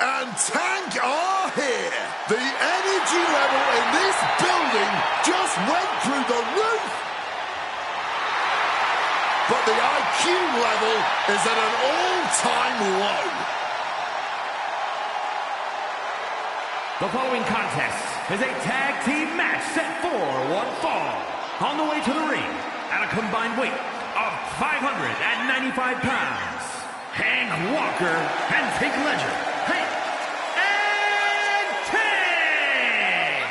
and Tank are here. The energy level in this building just went through the roof. But the IQ level is at an all-time low. The following contest is a tag team match set for one fall. On the way to the ring, at a combined weight of 595 pounds, Hank Walker and Tank Ledger. Hank and Tank!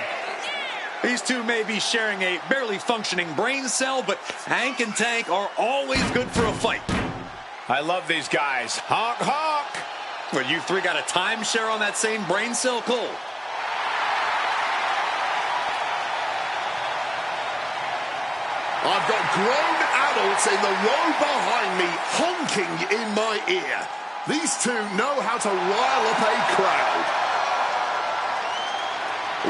These two may be sharing a barely functioning brain cell, but Hank and Tank are always good for a fight. I love these guys. Honk, honk! Well, you three got a timeshare on that same brain cell, Cole? I've got grown adults in the row behind me honking in my ear. These two know how to rile up a crowd.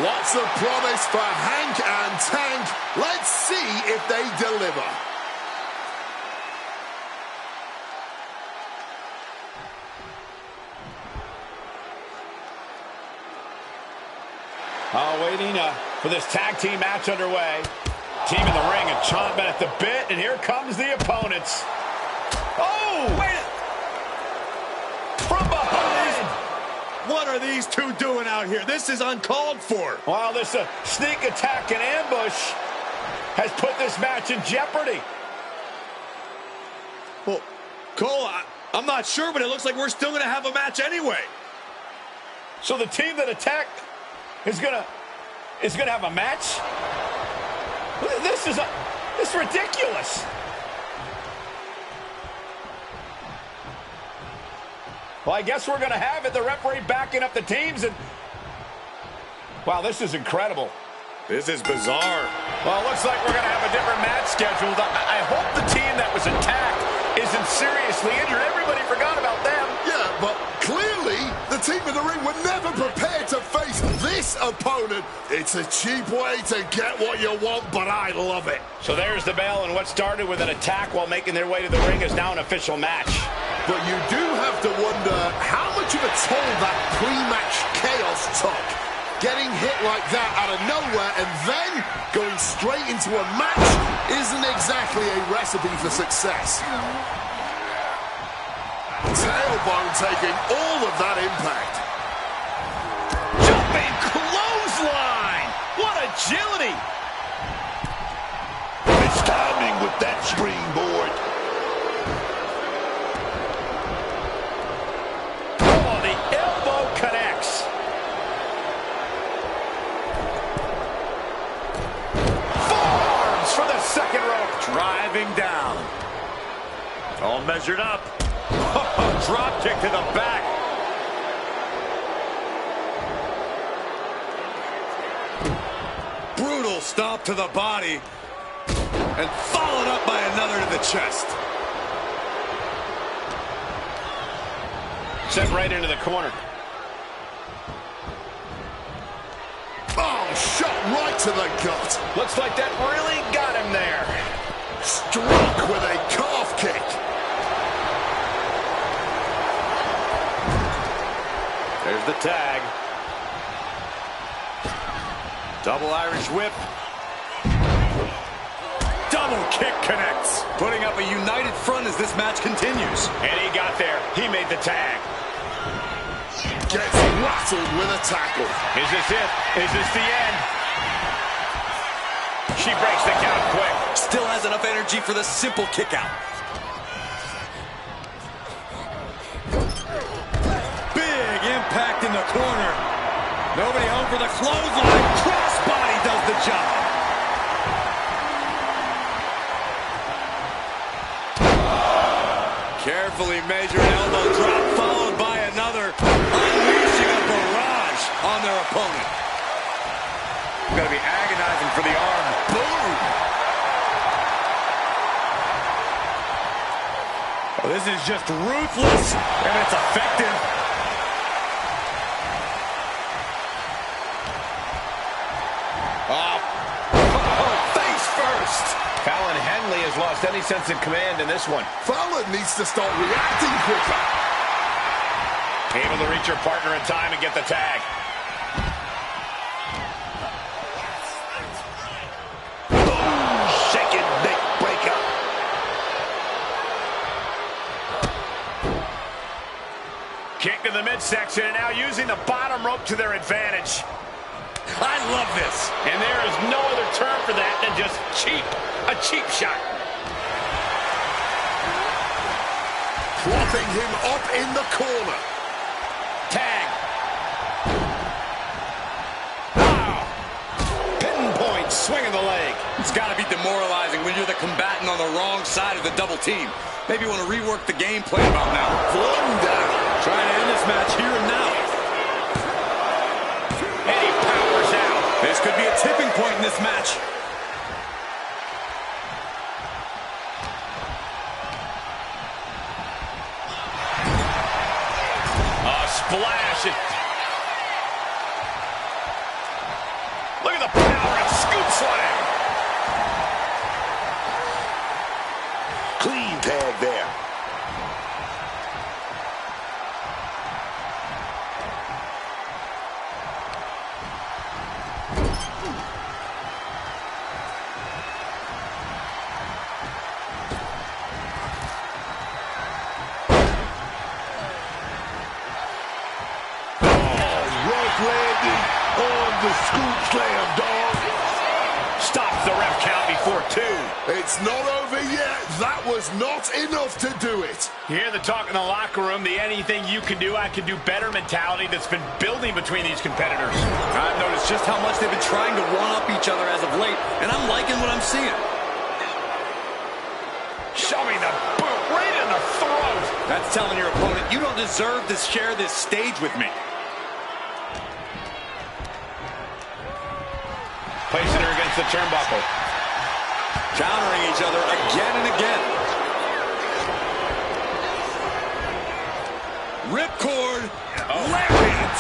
Lots of promise for Hank and Tank. Let's see if they deliver. Waiting for this tag team match underway. Team in the ring and chomping at the bit, and here comes the opponents. Oh! Wait! From behind! What are these two doing out here? This is uncalled for. Wow, this sneak attack and ambush has put this match in jeopardy. Well, Cole, I'm not sure, but it looks like we're still going to have a match anyway. So the team that attacked is gonna have a match? This is ridiculous. Well, I guess we're going to have it. The referee backing up the teams. And wow, this is incredible. This is bizarre. Well, it looks like we're going to have a different match scheduled. I hope the team that was attacked isn't seriously injured. Everybody forgot about them. Yeah, but clearly the team in the ring were never prepared to face this opponent. It's a cheap way to get what you want, but I love it. So there's the bell, and what started with an attack while making their way to the ring is now an official match. But you do have to wonder how much of a toll that pre-match chaos took. Getting hit like that out of nowhere and then going straight into a match isn't exactly a recipe for success. Tailbone taking all of that impact. Jumping clothesline! What agility! Astounding with that springboard. Oh, the elbow connects. Forearms for the second rope. Driving down. All measured up. Drop kick to the back. Brutal stomp to the body. And followed up by another to the chest. Sent right into the corner. Oh, shot right to the gut. Looks like that really got him there. Struck with a calf kick. There's the tag. Double Irish whip. Double kick connects. Putting up a united front as this match continues. And he got there. He made the tag. Gets rattled with a tackle. Is this it? Is this the end? She breaks the count quick. Still has enough energy for the simple kick out. Big impact in the corner. Nobody home for the clothesline. Crossbody does the job. Carefully measured elbow drop followed by another, unleashing a barrage on their opponent. Going to be agonizing for the arm. Boom! Oh, this is just ruthless, and it's effective. Face first. Fallon Henley has lost any sense of command in this one. Fallon needs to start reacting quicker. Able to reach her partner in time and get the tag. Boom! Shaking neck breaker. Kick to the midsection, and now using the bottom rope to their advantage. I love this. And there is no other term for that than just cheap. A cheap shot. Propping him up in the corner. Tag. Wow. Pinpoint swing of the leg. It's got to be demoralizing when you're the combatant on the wrong side of the double team. Maybe you want to rework the game plan about now. One down. Trying to end this match here and now. And he powers out. This could be a tipping point in this match. Splash it. Look at the power and scoop slam. Clean tag there. Landing on the scoop slam, dog. Stops the ref count before 2. It's not over yet. That was not enough to do it. You hear the talk in the locker room, the anything you can do, I can do better mentality that's been building between these competitors. I've noticed just how much they've been trying to one-up each other as of late, and I'm liking what I'm seeing. Show me the boot right in the throat. That's telling your opponent, you don't deserve to share this stage with me. Placing her against the turnbuckle. Countering each other again and again. Ripcord. Lariat.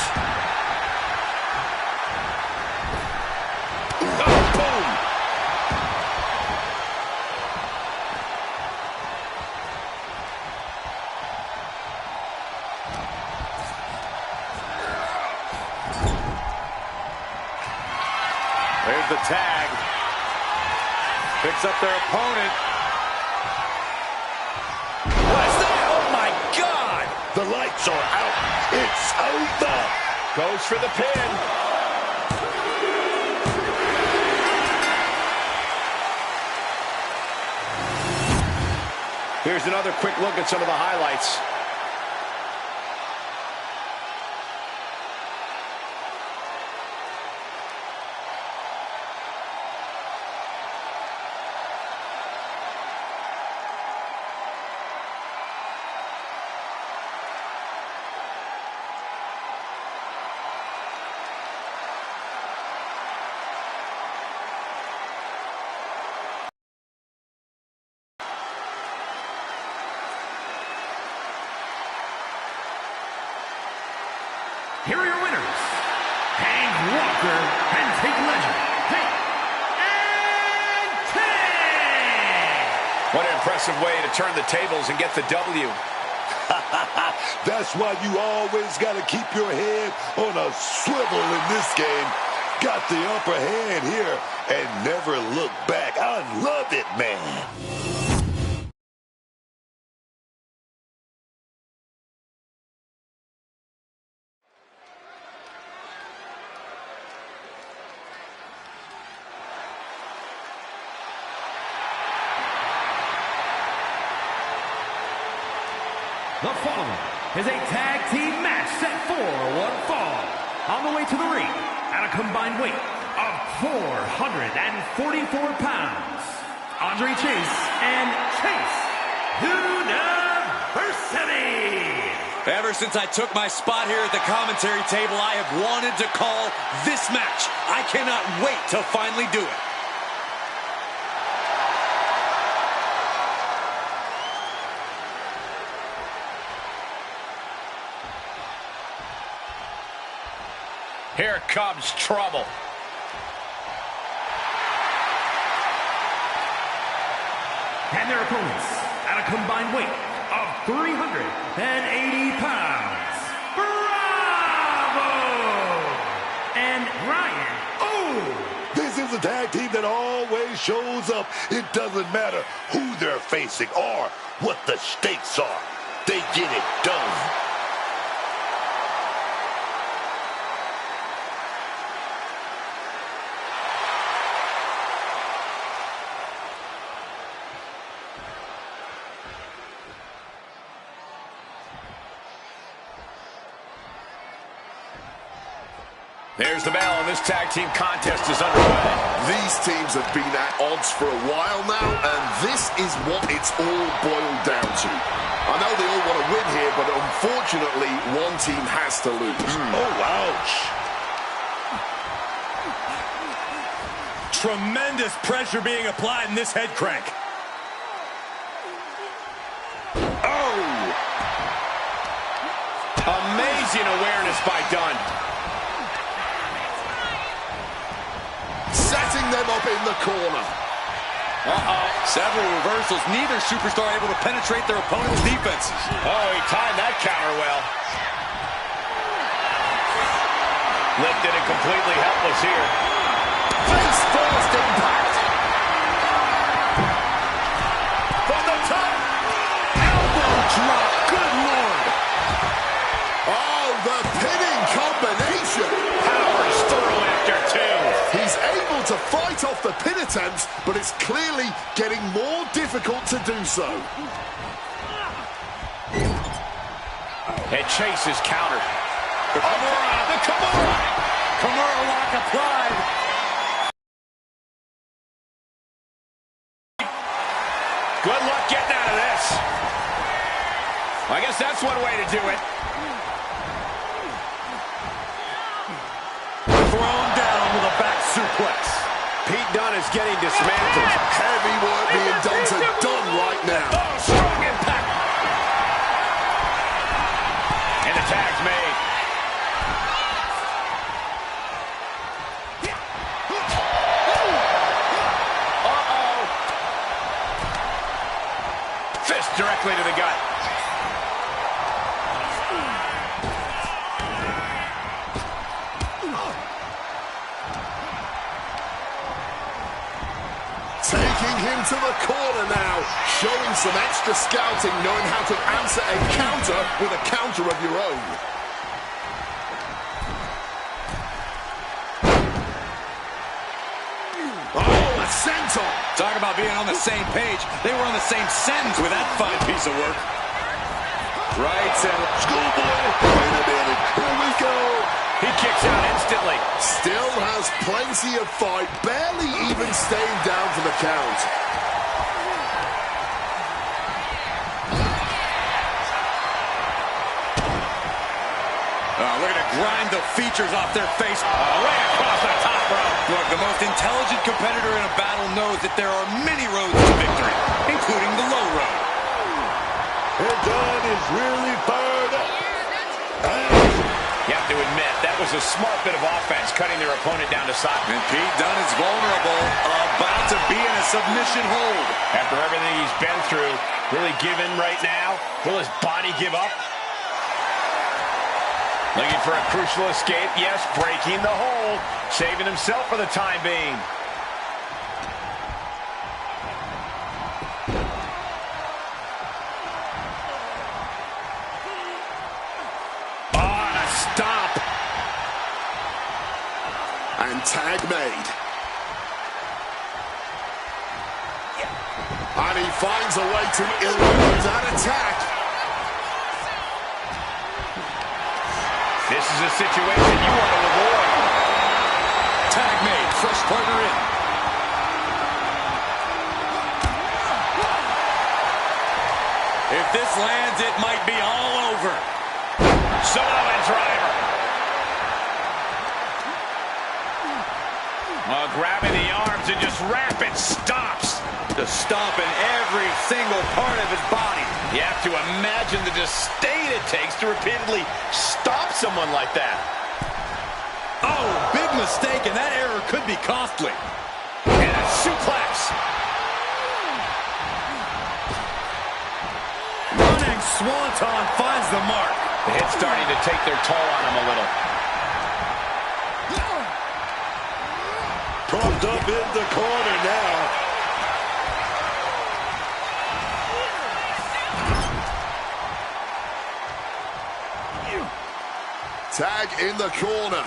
Oh, boom. There's the tag. Picks up their opponent. What's that? Oh, my God. The lights are out. It's over. Goes for the pin. Here's another quick look at some of the highlights. Here are your winners, Hank Walker and Take Legend, Hank and Tank! What an impressive way to turn the tables and get the W. That's why you always got to keep your head on a swivel in this game. Got the upper hand here and never look back. I love it, man. The following is a tag team match set for one fall. On the way to the ring, at a combined weight of 444 pounds, Andre Chase and Chase University. Ever since I took my spot here at the commentary table, I have wanted to call this match. I cannot wait to finally do it. Here comes trouble. And their opponents, at a combined weight of 380 pounds, is a tag team that always shows up. It doesn't matter who they're facing or what the stakes are. They get it done. There's the bell, and this tag team contest is underway. These teams have been at odds for a while now, and this is what it's all boiled down to. I know they all want to win here, but unfortunately, one team has to lose. Oh, ouch. Tremendous pressure being applied in this head crank. Oh! Amazing awareness by Dunn. Setting them up in the corner. Several reversals. Neither superstar able to penetrate their opponent's defenses. Oh, he timed that counter well. Lifted and completely helpless here. Face first impact. From the top. Elbow drop. Good Lord. Oh, the pinning combination. Powers through after two. He's able to fight off the pin attempts, but it's clearly getting more difficult to do so. And Chase is countered. The Kimura. Kimura lock applied. Good luck getting out of this. I guess that's one way to do it. Thrown down with a back suplex. Pete Dunne is getting dismantled. Heavy work being done to Dunn right now. Oh, strong impact. And the tag's made. Uh-oh. Fist directly to the gut. Taking him to the corner now, showing some extra scouting, knowing how to answer a counter with a counter of your own. Oh, a senton. Talk about being on the same page. They were on the same sentence with that fine piece of work. Right center. Schoolboy. Wait a minute. Here we go. He kicks out instantly. Still has plenty of fight, barely even staying down for the count. Looking to grind the features off their face. Right across the top rope. Look, the most intelligent competitor in a battle knows that there are many roads to victory, including the low road. And Dunn is really fired up. You have to admit, that was a smart bit of offense, cutting their opponent down to size. And Pete Dunne is vulnerable, about to be in a submission hold. After everything he's been through, really give in right now? Will his body give up? Looking for a crucial escape. Yes, breaking the hold. Saving himself for the time being. Stop. And tag made. And he finds a way to elude that attack. This is a situation you want to avoid. Tag made. Fresh partner in. If this lands, it might be all over. Samoan driver. Well, grabbing the arms and just rapid stops. Just stomping every single part of his body. You have to imagine the disdain it takes to repeatedly stop someone like that. Oh, big mistake, and that error could be costly. And a suplex. Running swanton finds the mark. The hit's starting to take their toll on him a little. propped up in the corner now. Tag in the corner.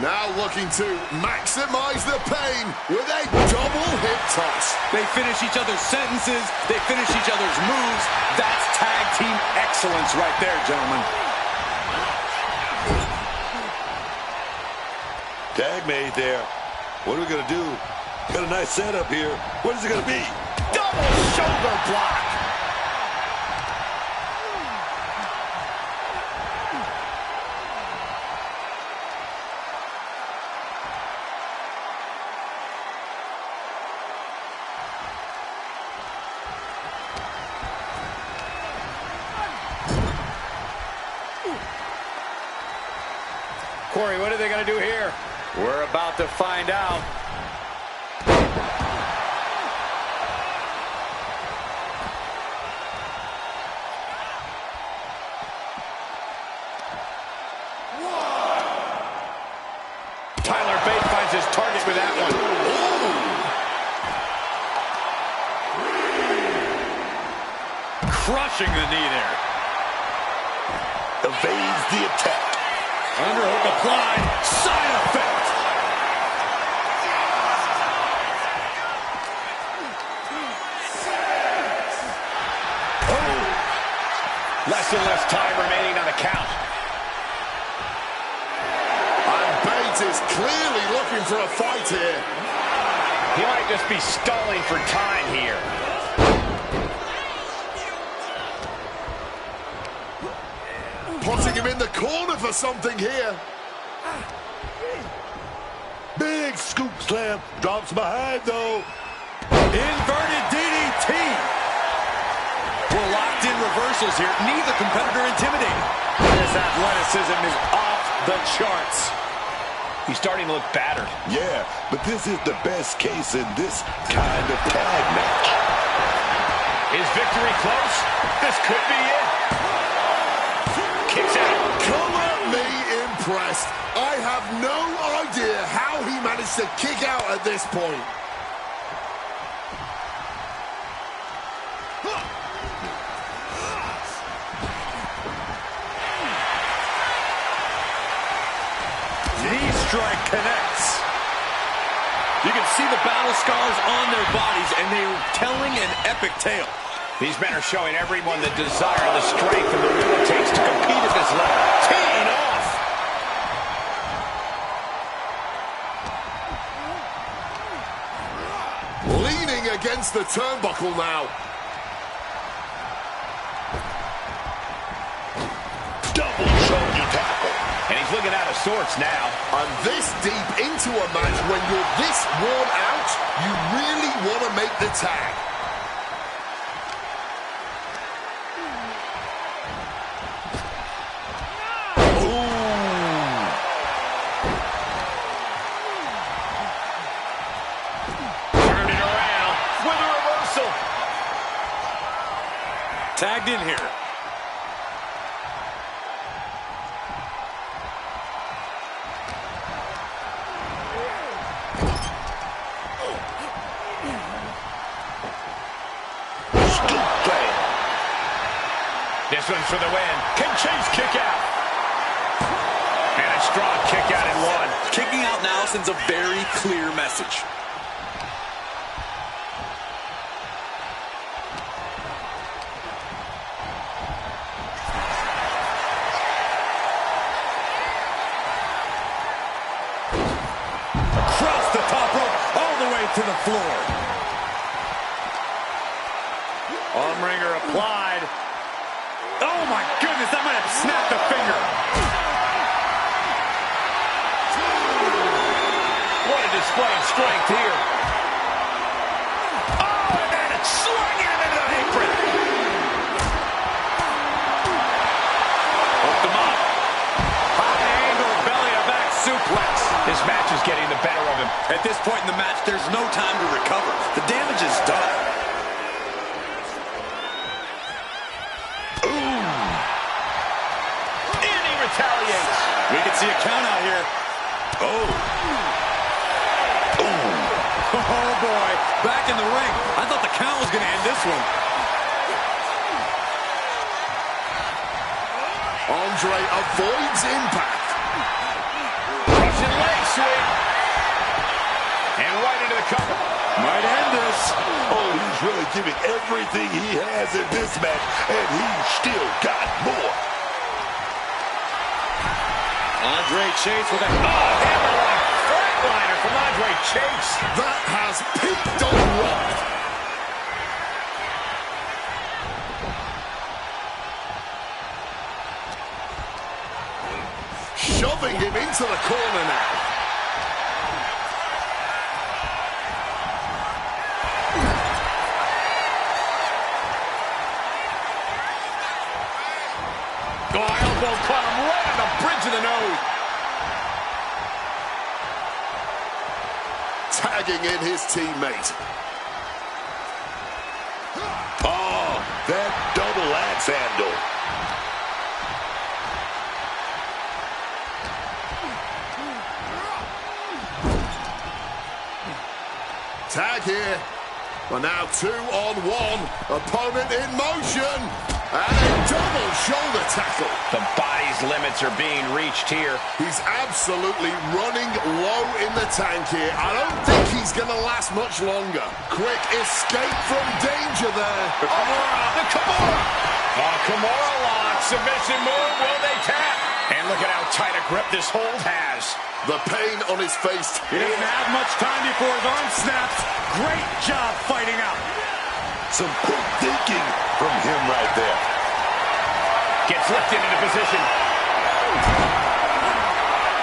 Now looking to maximize the pain with a double hip toss. They finish each other's sentences. They finish each other's moves. That's tag team excellence right there, gentlemen. Tag made there. What are we going to do? Got a nice setup here. What is it going to be? Double shoulder block. Corey, what are they going to do here? We're about to find out. Tyler Bate finds his target with that one. Crushing the knee there. Evades the attack. Underhook applied. Side effect. Oh. Less and less time remaining on the count. And Bates is clearly looking for a fight here. He might just be stalling for time here. Putting him in the corner for something here. Big scoop slam. Drops behind, though. Inverted DDT. We're locked in reversals here. Neither competitor intimidating. His athleticism is off the charts. He's starting to look battered. Yeah, but this is the best case in this kind of tag match. Is victory close? This could be it. Kicks out. Come at me impressed. I have no idea how he managed to kick out at this point. Knee strike connects. You can see the battle scars on their bodies, and they are telling an epic tale. These men are showing everyone the desire, the strength, and the will it takes to compete at this level. Teeing off. Leaning against the turnbuckle now. Double shoulder tackle. And he's looking out of sorts now. And this deep into a match, when you're this worn out, you really want to make the tag. Tagged in here. This one's for the win. Can Chase kick out? And a strong kick out in one. Kicking out now sends a very clear message. Across the top rope, all the way to the floor. Arm wringer applied. Oh my goodness, that might have snapped a finger. What a display of strength here. Oh, and then slinging him into the apron. Hooked him up. High angle belly to back suplex. This match is getting the better of him. At this point in the match, there's no time to recover. The damage is done. Retaliates. We can see a count out here. Oh. Oh, boy. Back in the ring. I thought the count was going to end this one. Andre avoids impact. Russian leg sweep. And right into the cover. Might end this. Oh, he's really giving everything he has in this match, and he's still got more. Andre Chase with a Hammerlock flatliner from Andre Chase. That has peaked on Rock. Shoving him into the corner now. Elbow caught him right on the bridge of the nose. Tagging in his teammate. Oh, that double axe handle. Tag here. Well, now 2-on-1. Opponent in motion. And a double shoulder tackle. The body's limits are being reached here. He's absolutely running low in the tank here. I don't think he's going to last much longer. Quick escape from danger there. The Kimura. Kimura lock. Submission move. Will they tap? And look at how tight a grip this hold has. The pain on his face. He doesn't have much time before his arm snaps. Great job fighting out. Some quick thinking from him right there. Gets lifted into position.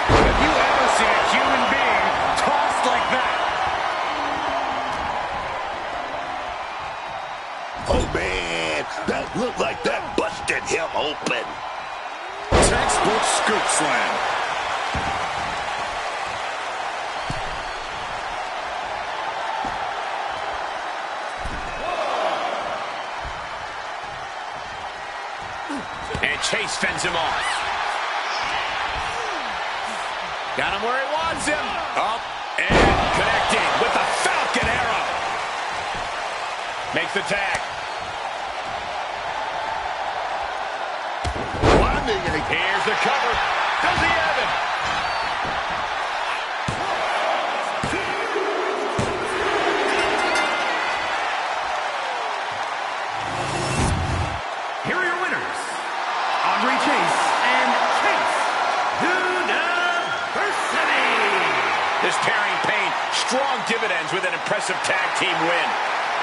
Have you ever seen a human being tossed like that? Oh, man, that looked like that busted him open. Textbook scoop slam. And Chase fends him off. Got him where he wants him. Up and connecting with the Falcon Arrow. Makes the tag. Here's the cover. Does he have it? Here are your winners, Andre Chase and Chase University. This pairing paid strong dividends with an impressive tag team win.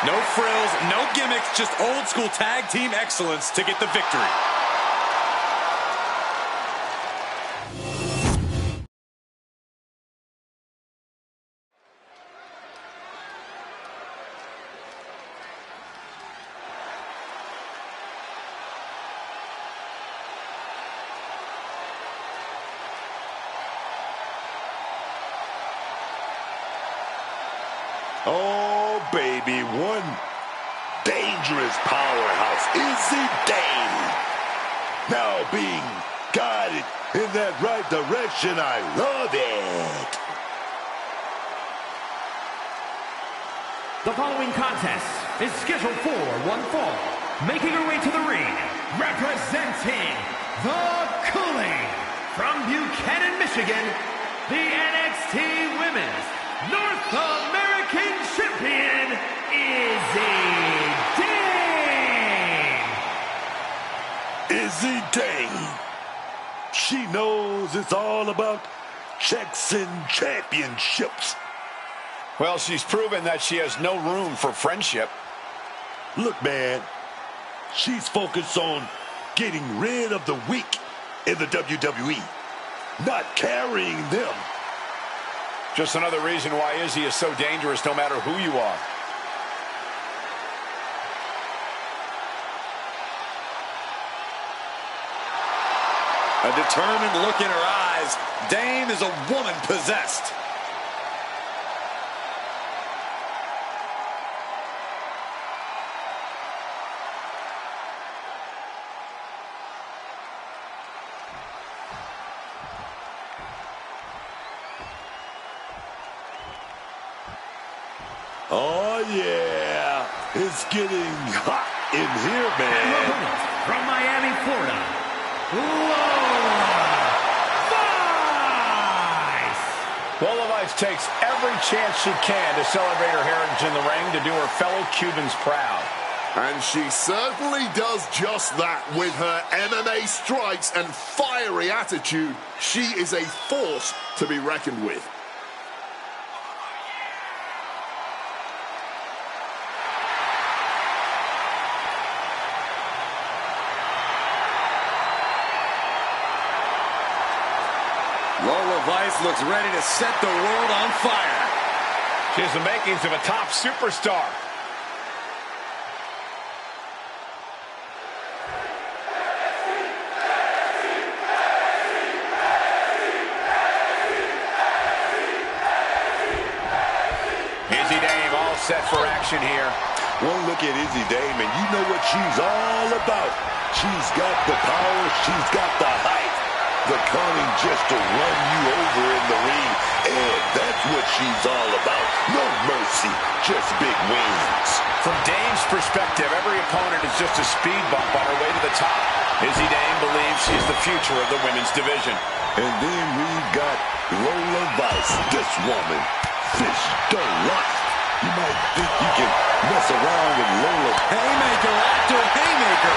No frills, no gimmicks, just old school tag team excellence to get the victory. Oh, baby, one dangerous powerhouse. Izzy Dane. Now being guided in that right direction. I love it. The following contest is scheduled for one fall. Making her way to the ring, representing the Cooling from Buchanan, Michigan, the NXT Women's North American Champion, Izzy Dane. Izzy Dane. She knows it's all about checks and championships. Well, she's proven that she has no room for friendship. Look, man, she's focused on getting rid of the weak in the WWE, not carrying them. Just another reason why Izzy is so dangerous no matter who you are. A determined look in her eyes. Dane is a woman possessed. Oh, yeah. It's getting hot in here, man. From Miami, Florida, Lola Vice. Lola Vice takes every chance she can to celebrate her heritage in the ring to do her fellow Cubans proud. And she certainly does just that with her MMA strikes and fiery attitude. She is a force to be reckoned with. Lola Vice looks ready to set the world on fire. She has the makings of a top superstar. Izzy Dame all set for action here. One look at Izzy Dame, and you know what she's all about. She's got the power, she's got the height, the cunning just to run you over in the ring, and that's what she's all about. No mercy, just big wins. From Dame's perspective, every opponent is just a speed bump on her way to the top. Izzy Dame believes she's the future of the women's division. And then we've got Lola Vice. This woman, fish don't lie. You might think you can mess around with Lola. Haymaker after haymaker.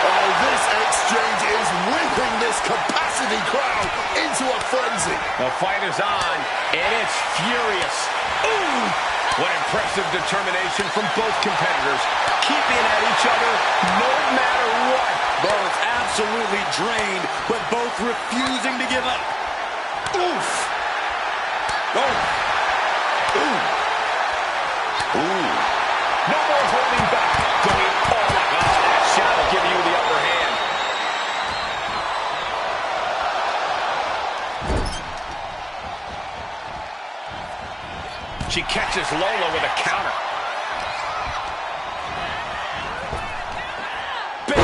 Oh, this exchange is whipping this capacity crowd into a frenzy. The fight is on, and it's furious. Ooh! What impressive determination from both competitors, keeping at each other no matter what. Both absolutely drained, but both refusing to give up. Oof! Oh! Ooh. Ooh. No more holding back. Going all out. Oh, that shot will give you the upper hand. She catches Lola with a counter. Big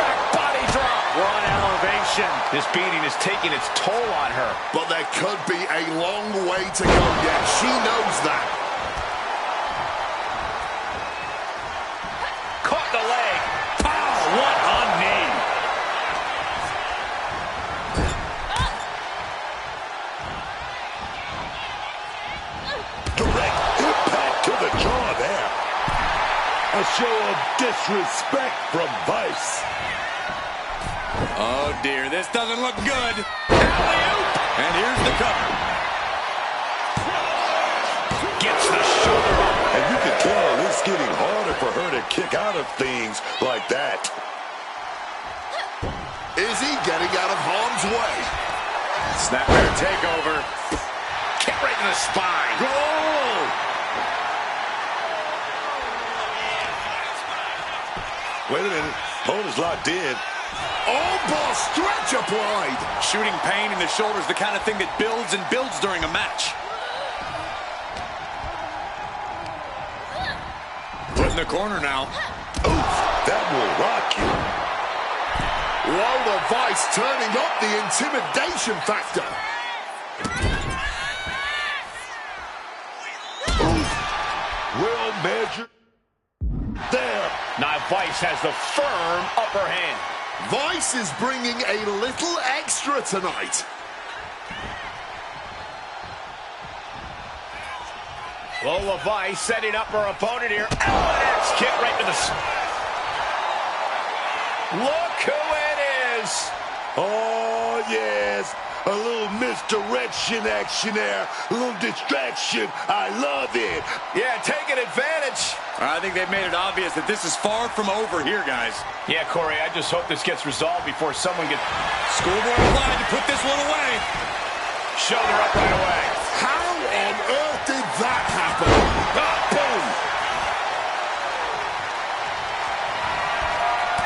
back body drop. One elevation. This beating is taking its toll on her. But there could be a long way to go yet. She knows that. Caught the leg. Pow! What a knee. Direct impact to the jaw there. A show of disrespect from Vice. Oh, dear. This doesn't look good. Alley-oop. And here's the cover. Gets the shoulder up. And you can tell it's getting harder for her to kick out of things like that. Izzy getting out of harm's way. Snapmare takeover. Kick right to the spine. Goal! Wait a minute. Hold is locked in. Oh, ball stretch applied. Shooting pain in the shoulder is the kind of thing that builds and builds during a match. Put in the corner now. Oof, that will rock you. Lola Vice turning up the intimidation factor. Oof, well measured. There. Now Vice has the firm upper hand. Vice is bringing a little extra tonight. Lola Vice setting up her opponent here. L&X kick right to the... Look who it is. Oh, yes. A little misdirection action there. A little distraction. I love it. Yeah, taking advantage. I think they've made it obvious that this is far from over here, guys. Yeah, Corey, I just hope this gets resolved before someone gets... Schoolboy applied to put this one away. Shoulder up right away. How on earth did that happen? Ah, boom.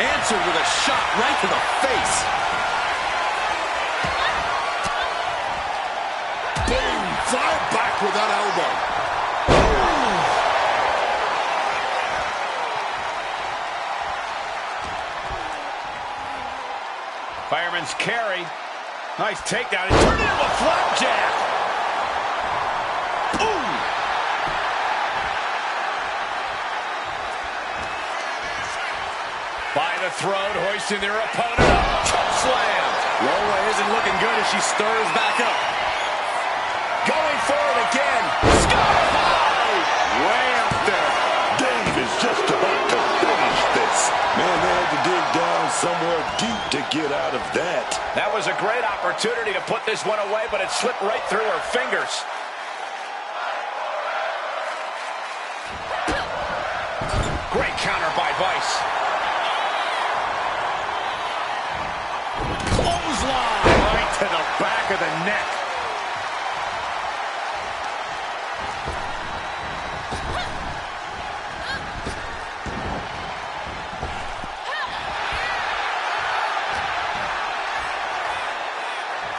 Answered with a shot right to the face. Boom! Fired back with that elbow. Fireman's carry. Nice takedown. It turned into a flapjack. Ooh! the throat, hoisting their opponent up. Choke slam. Lola isn't looking good as she stirs back up. Going for it again. Sky high. Way up there. Dave is just about to finish this. Man, they had to dig down somewhere deep to get out of that. That was a great opportunity to put this one away, but it slipped right through her fingers. Great counter by Vice. Clothesline. Right to the back of the neck.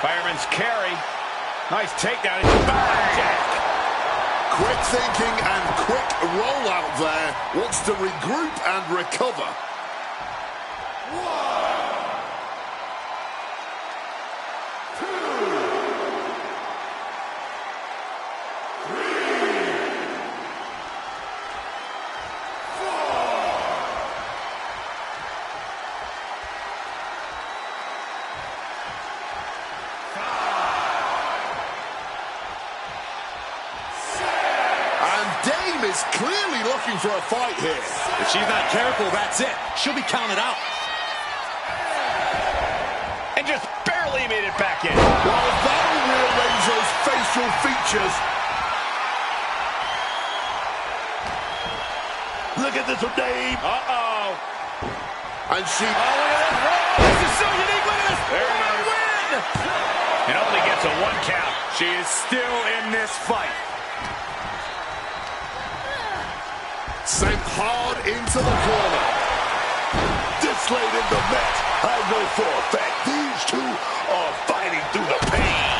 Fireman's carry. Nice takedown. Back. Quick thinking and quick rollout there. Wants to regroup and recover. Is clearly looking for a fight here. If she's not careful, that's it. She'll be counted out. And just barely made it back in. Well, that'll rearrange those facial features. Look at this one, Dave. Uh-oh. And she... Oh, look at this. Oh, this is so unique. Look at this. There it is. Win. It only gets a 1 count. She is still in this fight. Sent hard into the corner. This late in the match, I know for a fact these two are fighting through the pain.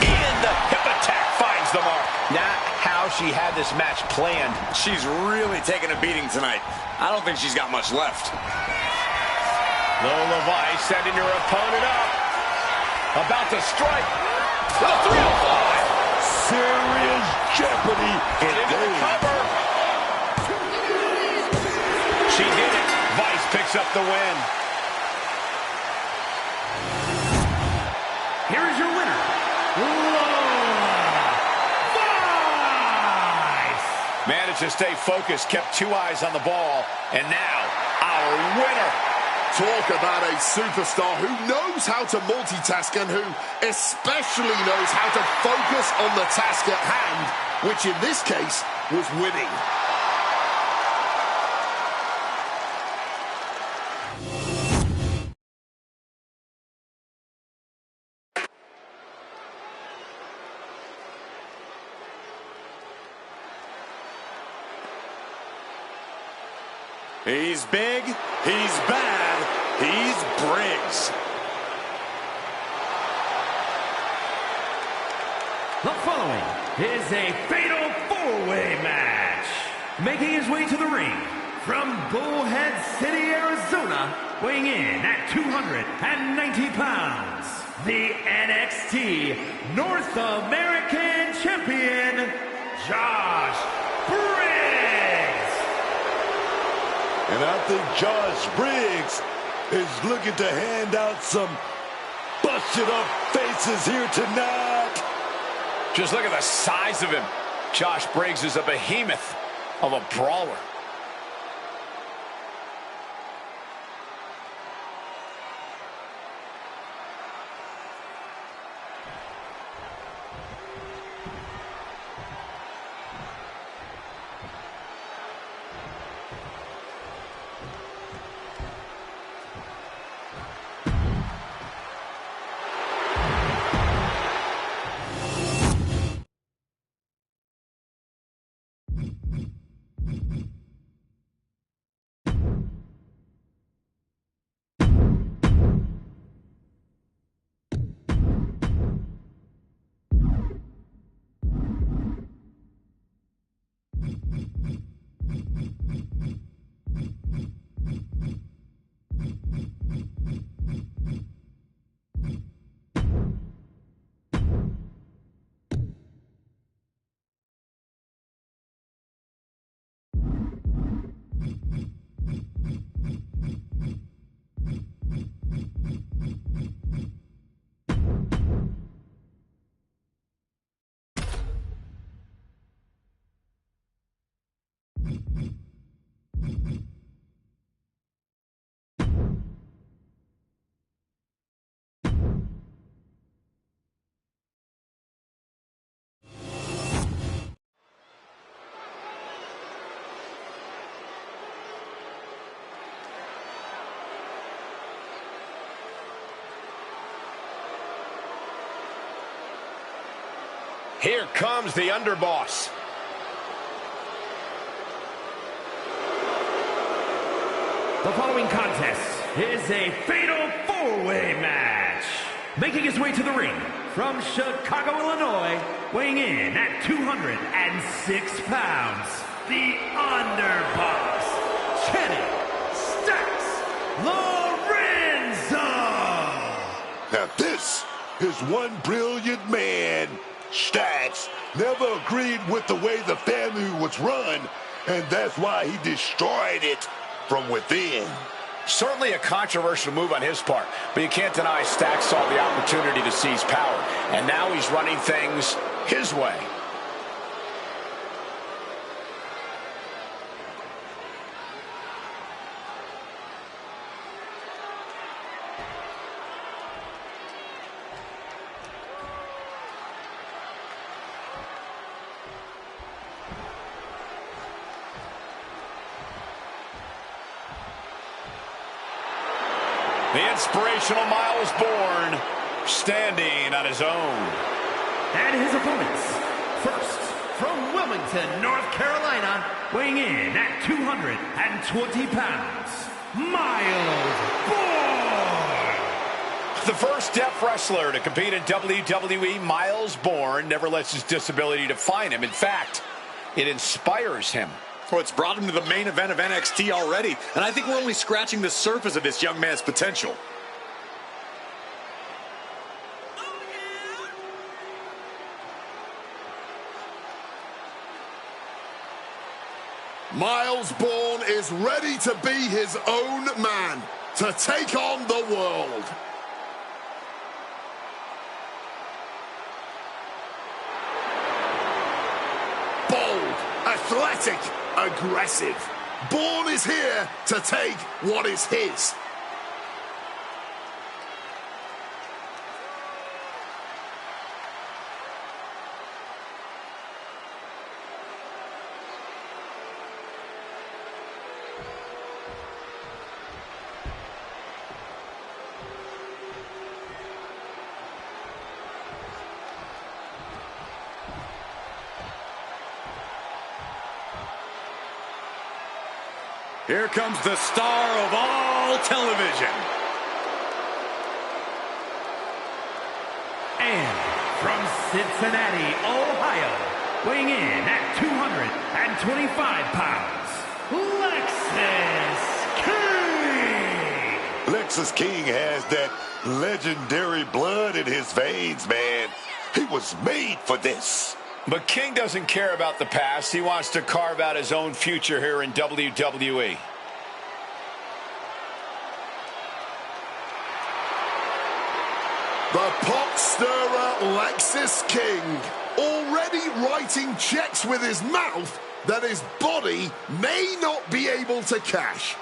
And the hip attack finds the mark. Not how she had this match planned. She's really taking a beating tonight. I don't think she's got much left. Lola Vice sending her opponent up. About to strike. With a 305. Serious jeopardy for Dave. Cover. She did it. Vice picks up the win. Here is your winner, Lola Vice. Managed to stay focused, kept 2 eyes on the ball, and now our winner. Talk about a superstar who knows how to multitask and who especially knows how to focus on the task at hand, which in this case was winning. He's big, he's bad, he's Briggs. The following is a fatal 4-way match. Making his way to the ring from Bullhead City, Arizona, weighing in at 290 pounds, the NXT North American Champion, Josh Briggs. And I think Josh Briggs is looking to hand out some busted up faces here tonight. Just look at the size of him. Josh Briggs is a behemoth of a brawler. Here comes the underboss. The following contest is a fatal four-way match. Making his way to the ring from Chicago, Illinois, weighing in at 206 pounds, the underboss, Kenny Lorenzo. Now this is one brilliant man. Stacks never agreed with the way the family was run, and that's why he destroyed it from within. Certainly a controversial move on his part, but you can't deny Stacks saw the opportunity to seize power, and now he's running things his way. The inspirational Miles Bourne standing on his own. And his opponents, first from Wilmington, North Carolina, weighing in at 220 pounds, Miles Bourne. The first deaf wrestler to compete in WWE, Miles Bourne, never lets his disability define him. In fact, it inspires him. Well, it's brought him to the main event of NXT already, and I think we're only scratching the surface of this young man's potential. Miles Bourne is ready to be his own man, to take on the world. Bold, athletic, aggressive. Bourne is here to take what is his. Here comes the star of all television. And from Cincinnati, Ohio, weighing in at 225 pounds, Lexis King. Lexis King has that legendary blood in his veins, man. He was made for this. But King doesn't care about the past. He wants to carve out his own future here in WWE. The pot stirrer Lexis King, already writing checks with his mouth that his body may not be able to cash.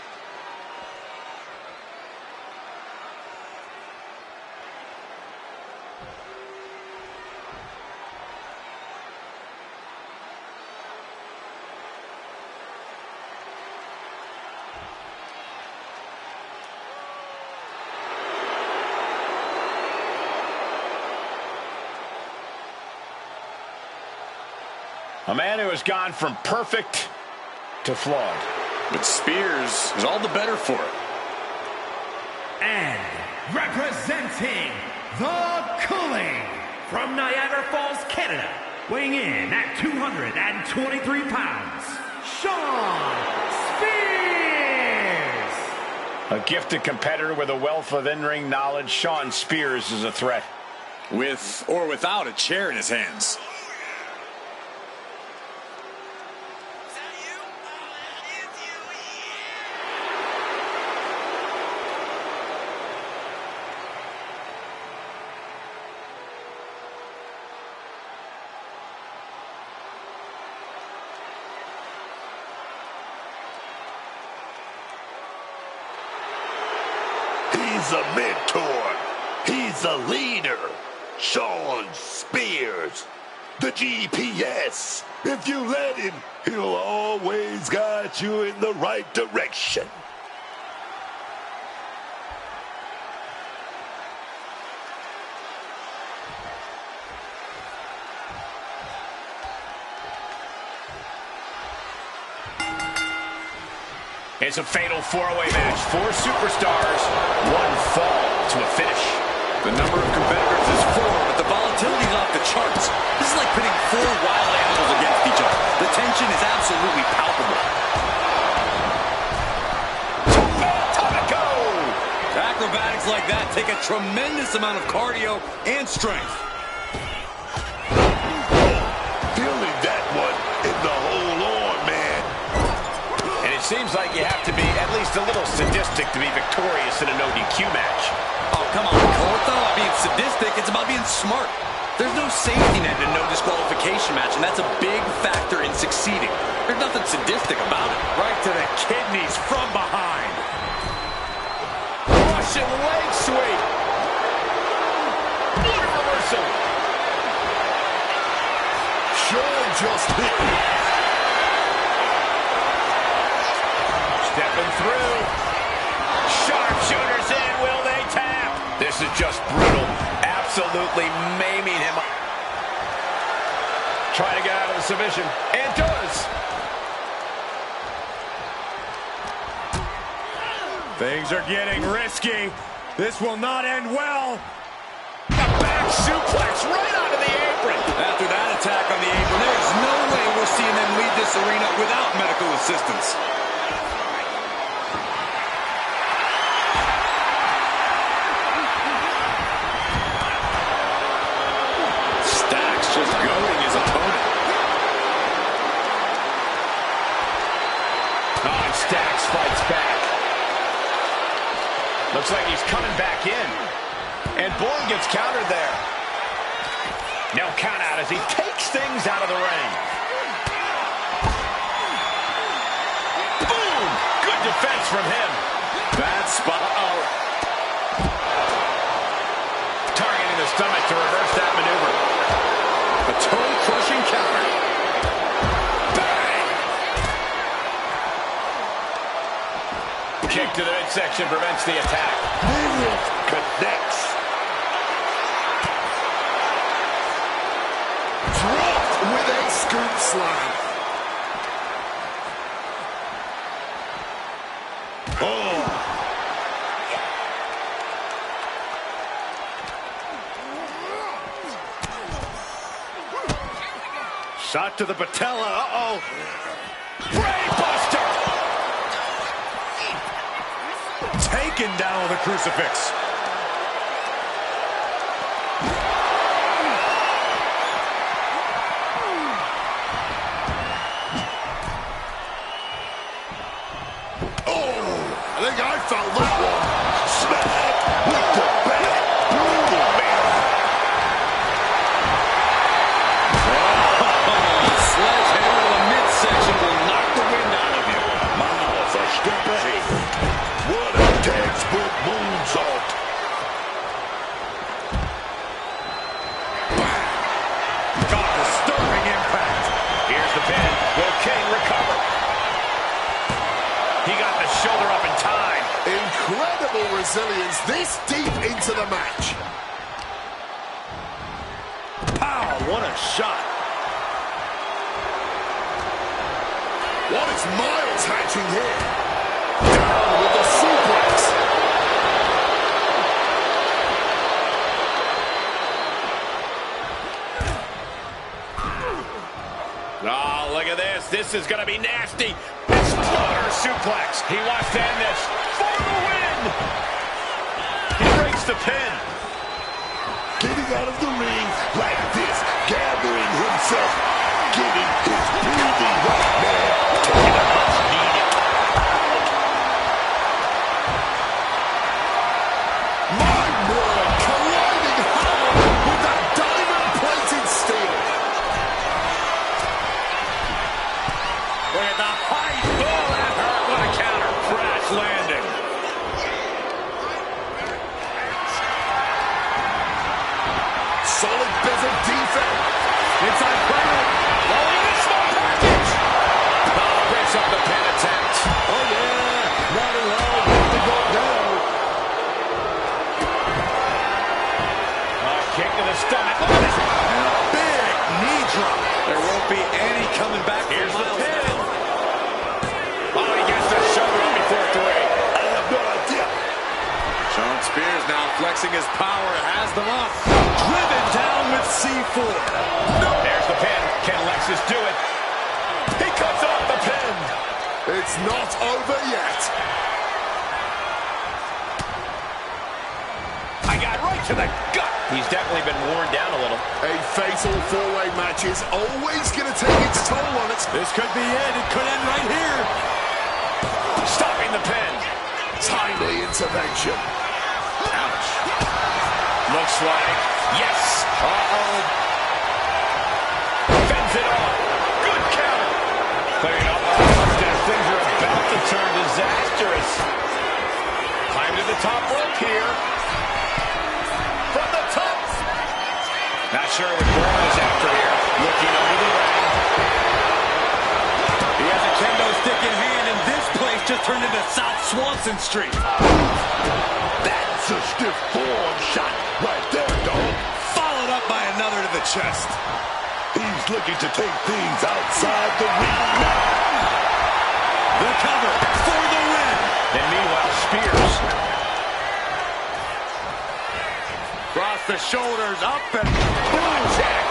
A man who has gone from perfect to flawed. But Spears is all the better for it. And representing the Cooling from Niagara Falls, Canada, weighing in at 223 pounds, Sean Spears. A gifted competitor with a wealth of in-ring knowledge, Sean Spears is a threat. With or without a chair in his hands. He's a mentor. He's a leader. Sean Spears, the GPS. If you let him, he'll always guide you in the right direction. It's a fatal four-way match. Four superstars, one fall to a finish. The number of competitors is 4, but the volatility is off the charts. This is like pitting 4 wild animals against each other. The tension is absolutely palpable. Acrobatics like that take a tremendous amount of cardio and strength. Feeling that one in the whole arm, man. And it seems like you have to be at least a little sadistic to be victorious in a no DQ match. Oh, come on, Cole. It's not about being sadistic. It's about being smart. There's no safety net in a no disqualification match, and that's a big factor in succeeding. There's nothing sadistic about it. Right to the kidneys from behind. Russian leg sweep. What a reversal. Sean just hit. Stepping through. Sharpshooters in. Will they tap? This is just brutal. Absolutely maiming him. Trying to get out of the submission. And does. Things are getting risky. This will not end well. A back suplex right onto the apron. After that attack on the apron, there's no way we're seeing them leave this arena without medical assistance. Stacks just goading his opponent. Oh, and Stacks fights back. Looks like he's coming back in. And Bourne gets countered there. No count out as he takes things out of the ring. Boom! Good defense from him. Bad spot. Oh. Targeting the stomach to reverse that maneuver. A toe-crushing counter. Bang! Kick to the midsection prevents the attack. Connects. Dropped with a scoop slam. Oh. Shot to the patella. Uh-oh. Brainbuster! Taken down with a crucifix. I think I felt that one. Smack with the back. Brutal, man. Sledgehammer to the midsection will knock the wind out of you. Miles a step ahead. What a textbook moonsault. Got disturbing impact. Here's the pin. Will King recover? He got the shoulder up in time. Incredible resilience this deep into the match. Pow, what a shot. What is Miles hatching here? Down with the suplex. Oh, look at this. This is going to be nasty. Exploder suplex. He wants to end this for the win. He breaks the pin. Getting out of the ring like this. Gathering himself. Getting his breathing right, man. Taking a much needed. My word, colliding hard with that diamond-plated steel. Look at the height. Oh, that hurt. What a counter. Crash landing. Solid bit of defense. Inside player. Rolling in a small package. Oh, breaks up the pin attempt. Oh, yeah. Not allowed to go down. Kick to the stomach. Look at this. Big knee drop. There won't be any coming back from Here's the Miles pin. now. Oh, he gets the shoulder up now flexing his power, has them up. Driven down with C4. No. There's the pin. Can Alexis do it? He cuts off the pin. It's not over yet. I got right to the gut. He's definitely been worn down a little. A fatal four-way match is always going to take its toll on it. This could be it. It could end right here. Stopping the pin. Timely intervention. Ouch. Looks like, yes. Uh-oh. Fends it off. Good counter. Clearing up. Things are about to turn disastrous. Climb to the top rope here. From the top. Not sure what Braun is after here. Looking over the ring. He has a kendo stick in hand, and this place just turned into South Swanson Street. That's a stiff forearm shot right there, dog. Followed up by another to the chest. He's looking to take things outside the ring now. The cover for the win. And meanwhile, Spears. Cross the shoulders, up and Boom! Check.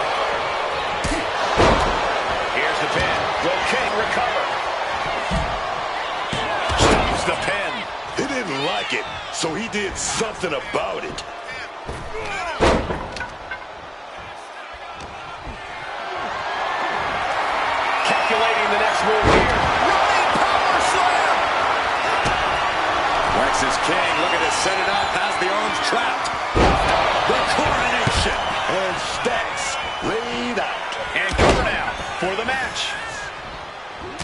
Here's the pin. Will King recover? Stops the pin. He didn't like it, so he did something about it. Calculating the next move here. Running power slam. Lexis King looking to set it up, has the arms trapped. The coronation. And Stacks laid out. And cover now for the match.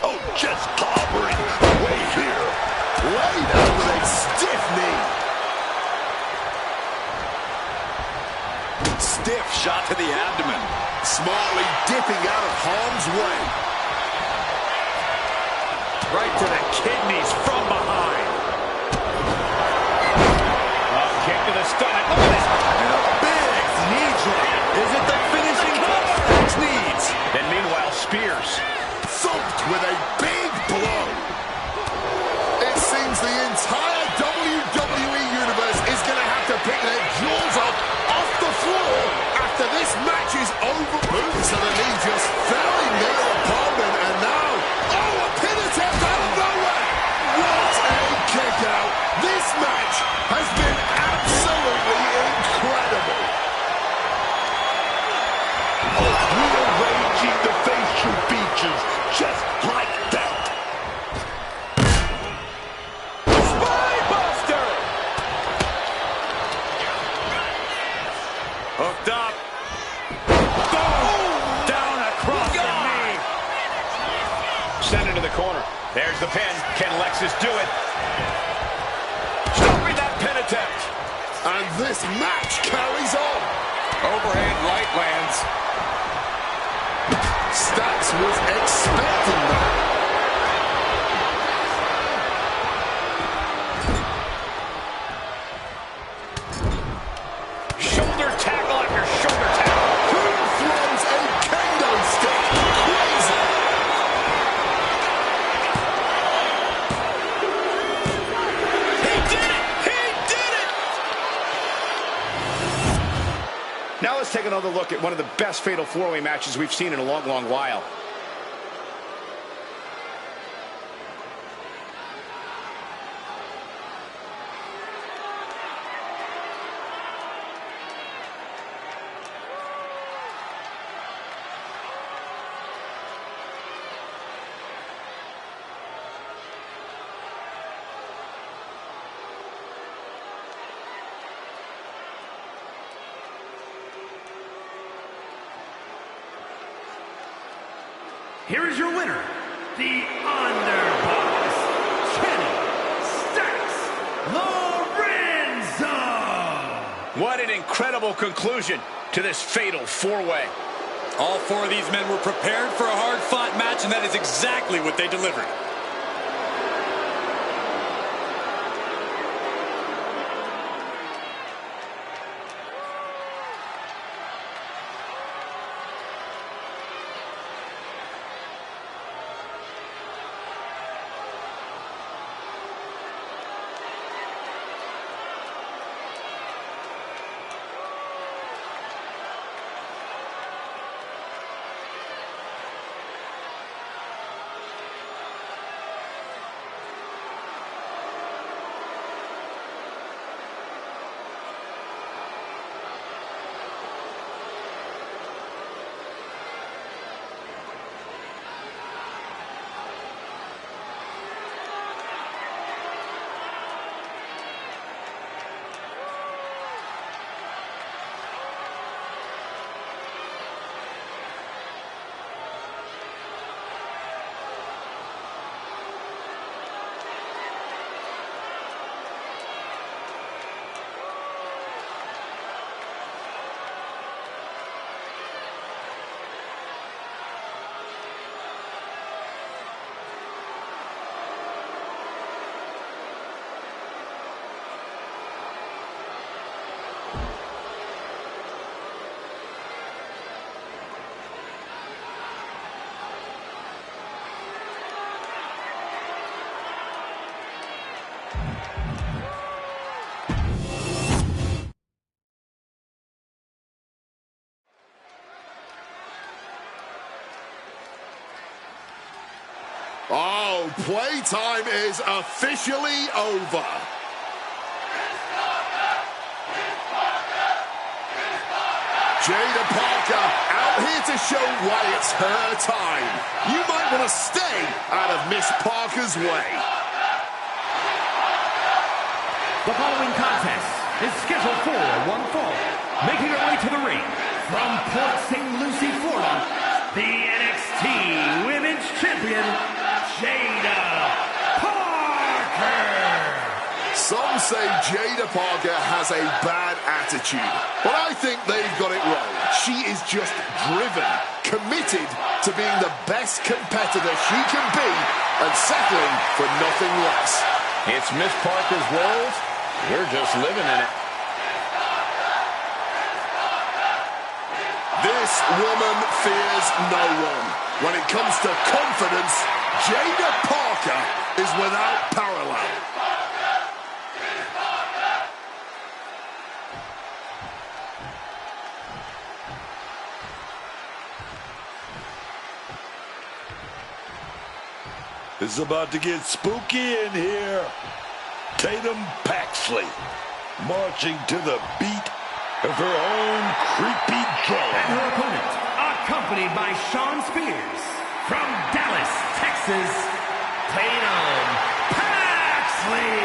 Oh, just clobbering away here. Laid out with a stiff knee. Stiff shot to the abdomen. Smartly dipping out of harm's way. Right to the kidneys from behind. Kick to the stomach. Look at this. And a big knee drop. Is it the finishing touch? Next needs. And meanwhile, Spears. Thumped with a big blow. It seems the entire WWE Universe is going to have to pick their jaws up off the floor after this match is over. So the knee just fell in their opponent, and now, oh, a pin attempt out of nowhere. What a kick out. This match has been absolutely incredible. Rearranging the facial features just like that. Spinebuster. Hooked up. Boom! Down across the knee. Send it to the corner. There's the pin. Can Lexis do it? Stopping that pin attempt. And this match carries on. Overhand right lands. Stacks was expecting that. Shoulder tackle after shoulder tackle. Who throws a kendo stick? Crazy. He did it! He did it! Now let's take another look at one of the best fatal four-way matches we've seen in a long, long while. Here is your winner, the Underboss, Kenny Stacks Lorenzo. What an incredible conclusion to this fatal four-way. All four of these men were prepared for a hard-fought match, and that is exactly what they delivered. playtime is officially over. Jada Parker out here to show why it's her time. You might want to stay out of Miss Parker's way. The following contest is scheduled for one fall. Making her way to the ring from Port St. Lucie, Florida, the NXT Women's Champion, Jada Parker. Some say Jada Parker has a bad attitude, but I think they've got it wrong. She is just driven, committed to being the best competitor she can be, and settling for nothing less. It's Miss Parker's world. We're just living in it. This woman fears no one. When it comes to confidence, Jada Parker is without parallel. It's about to get spooky in here. Tatum Paxley marching to the beat of her own creepy drum. And her opponent, accompanied by Shawn Spears, from Dallas, Texas, Tatum Paxley.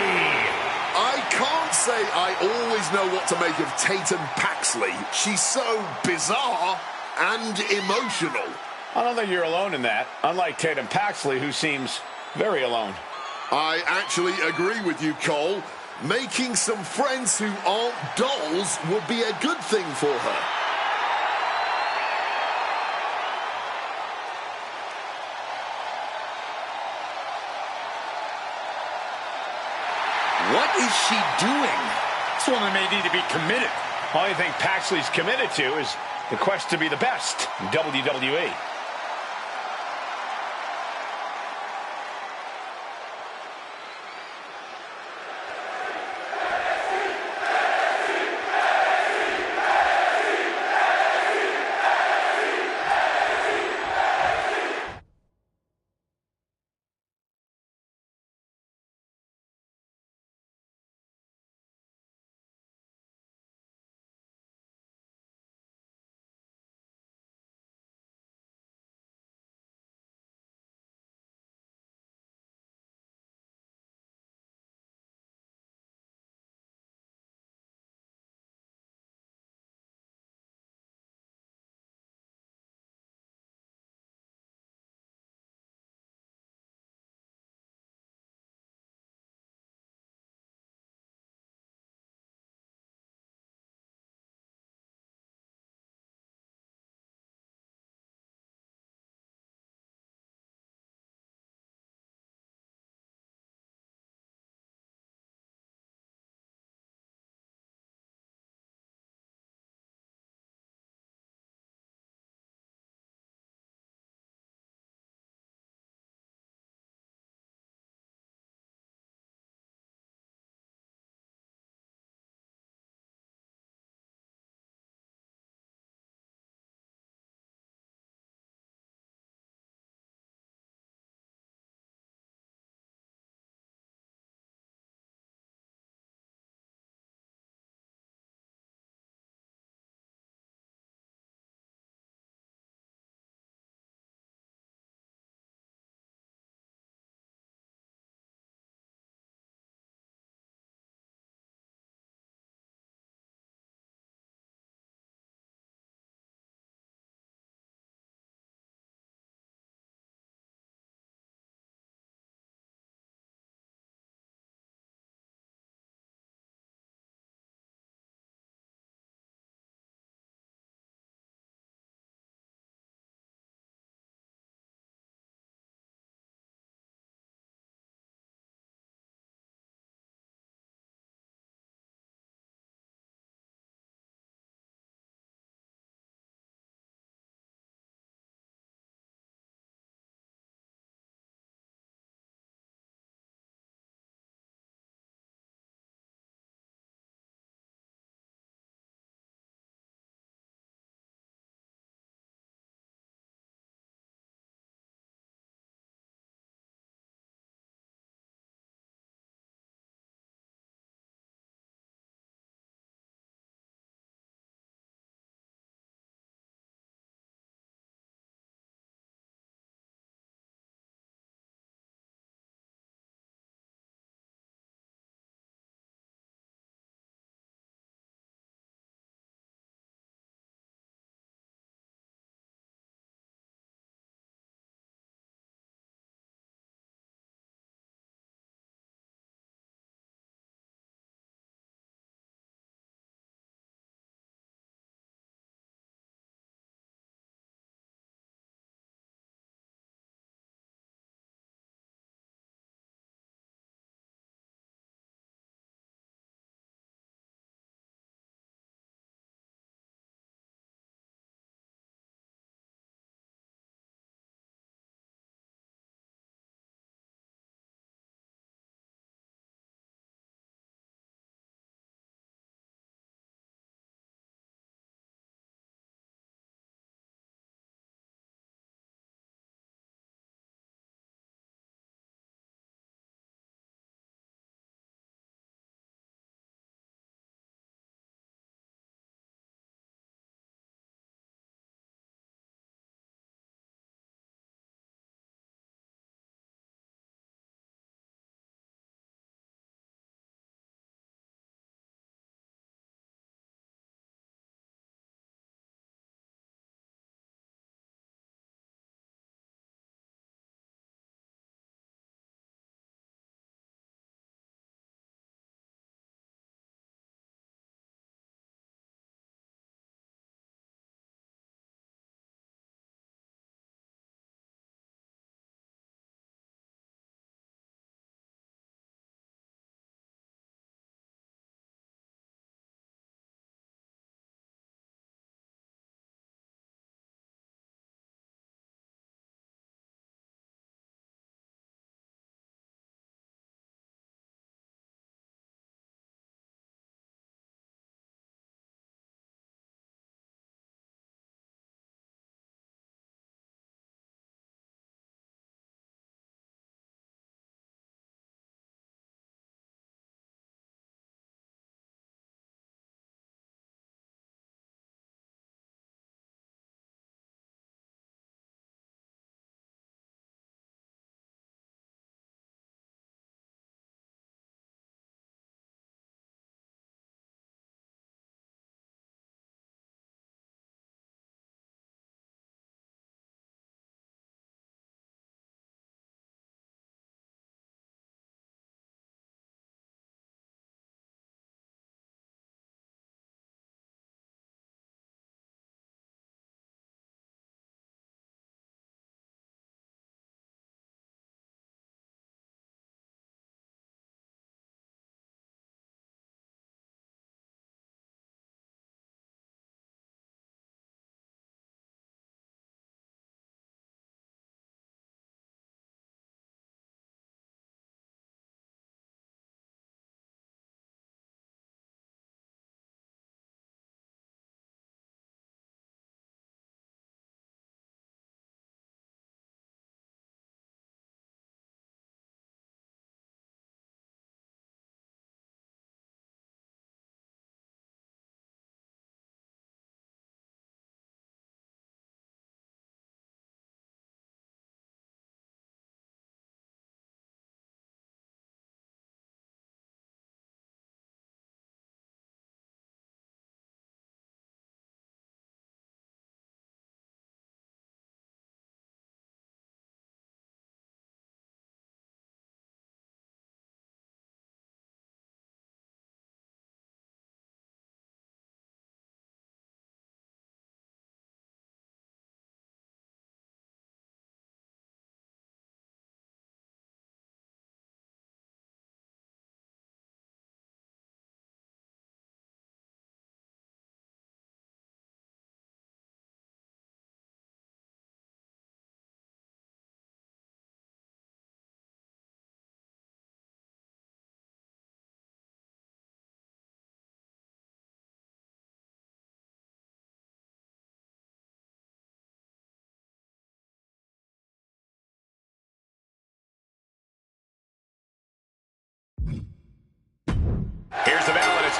I can't say I always know what to make of Tatum Paxley. She's so bizarre and emotional. I don't think you're alone in that, unlike Tatum Paxley, who seems very alone. I actually agree with you, Cole. Making some friends who aren't dolls would be a good thing for her. What is she doing? This woman may need to be committed. Only thing Paxley's committed to is the quest to be the best in WWE.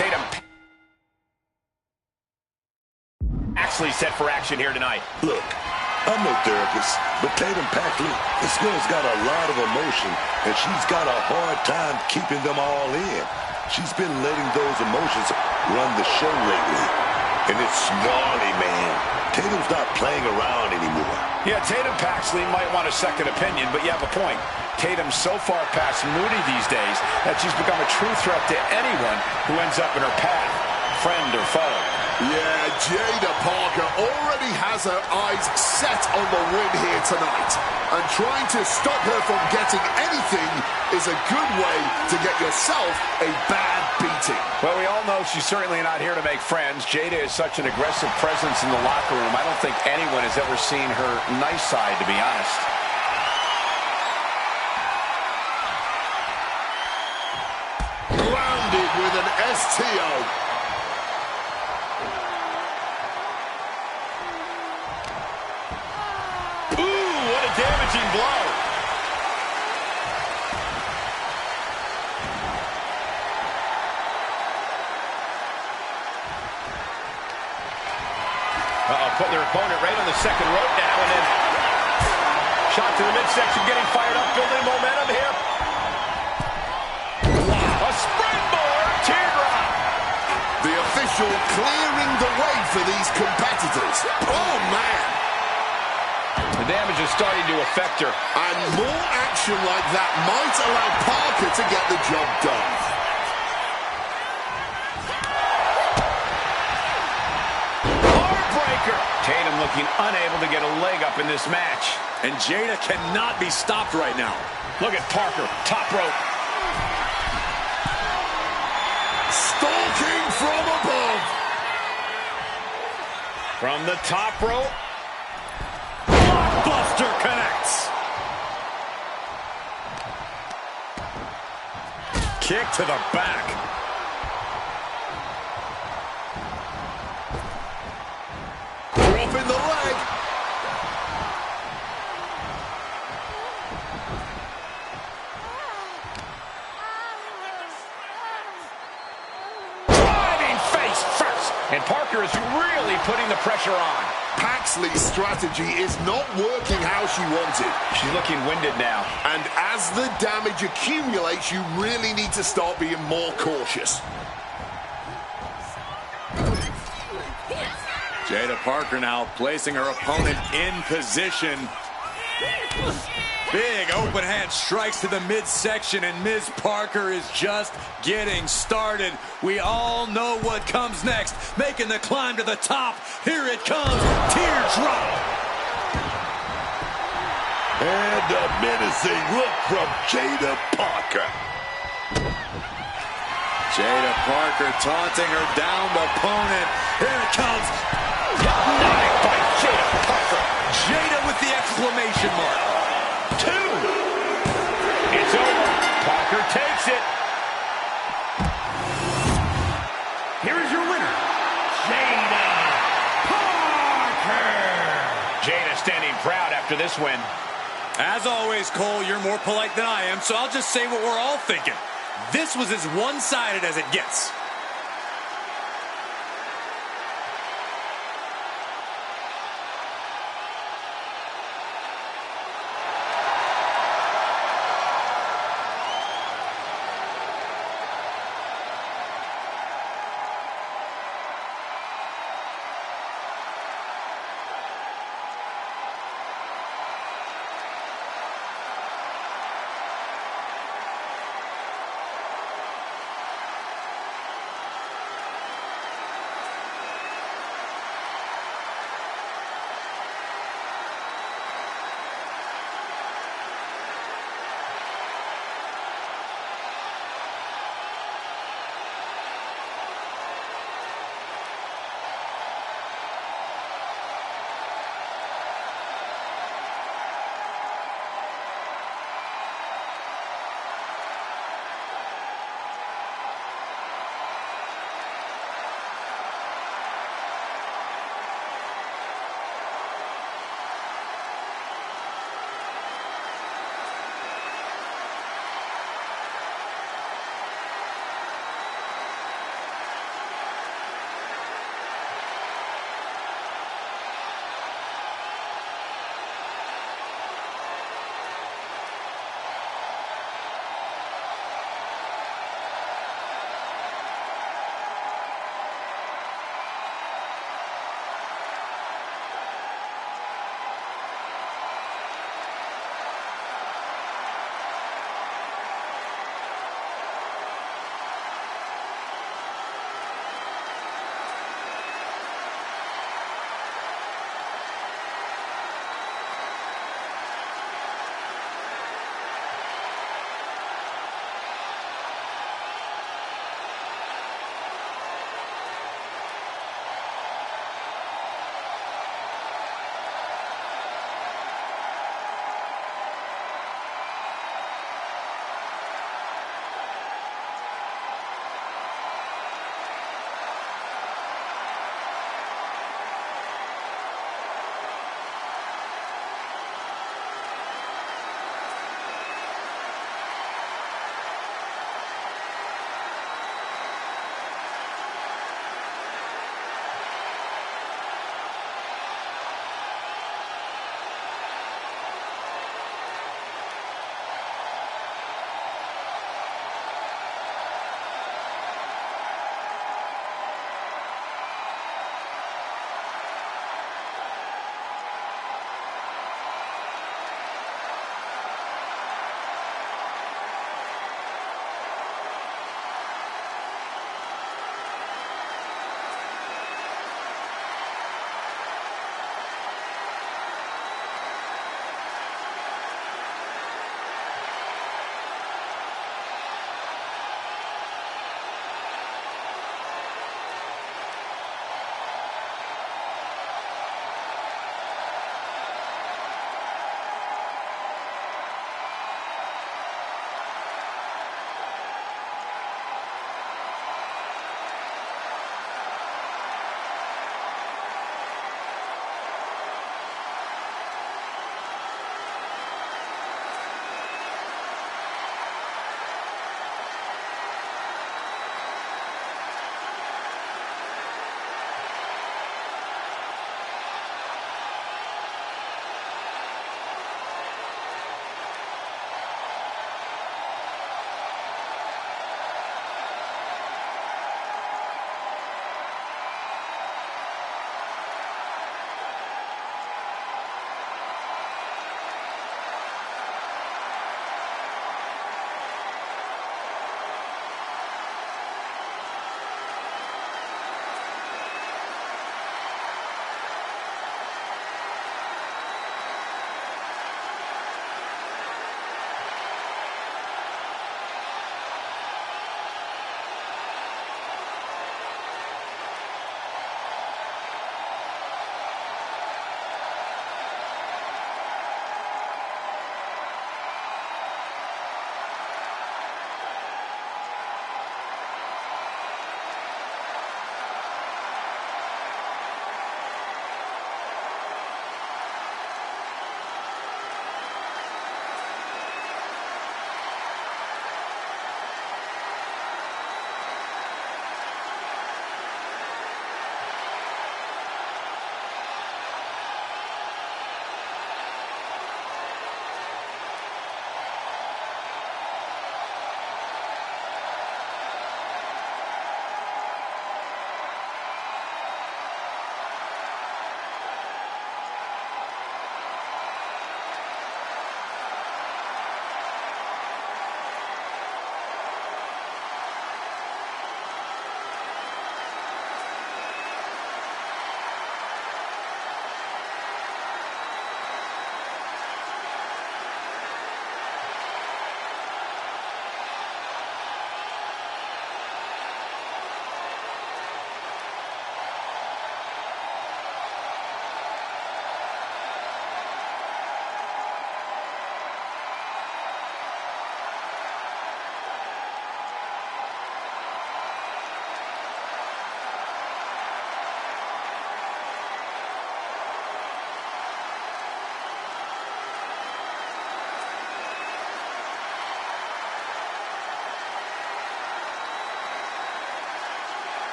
Tatum Paxley set for action here tonight. Look, I'm no therapist, but Tatum Paxley, this girl's got a lot of emotion, and she's got a hard time keeping them all in. She's been letting those emotions run the show lately, and it's gnarly, man. Tatum's not playing around anymore. Yeah, Tatum Paxley might want a second opinion, but you have a point. Tatum's so far past moody these days that she's become a true threat to anyone who ends up in her path, friend or foe. Yeah, Jada Parker already has her eyes set on the win here tonight. And trying to stop her from getting anything is a good way to get yourself a bad beating. Well, we all know she's certainly not here to make friends. Jada is such an aggressive presence in the locker room. I don't think anyone has ever seen her nice side, to be honest. Grounded with an STO. Damaging blow. Putting their opponent right on the second rope now, and then shot to the midsection, getting fired up, building momentum here. Wow. A springboard teardrop. The official clearing the way for these competitors. Oh, man. The damage is starting to affect her. And more action like that might allow Parker to get the job done. Heartbreaker. Tatum looking unable to get a leg up in this match. And Jada cannot be stopped right now. Look at Parker, top rope. Stalking from above. From the top rope. Buster connects. Kick to the back. Dropping the leg. Driving face first. And Parker is really putting the pressure on. Paxley's strategy is not working how she wanted. She's looking winded now. And as the damage accumulates, you really need to start being more cautious. Jada Parker now placing her opponent in position. Big open hand strikes to the midsection, and Ms. Parker is just getting started. We all know what comes next. Making the climb to the top. Here it comes. Teardrop. And a menacing look from Jada Parker. Jada Parker taunting her downed opponent. Here it comes. Nice by Jada Parker. Jada with the exclamation mark. 2. It's over. Parker takes it. Here is your winner, Jada Parker. Jada standing proud after this win. As always, Cole, you're more polite than I am, so I'll just say what we're all thinking. This was as one-sided as it gets.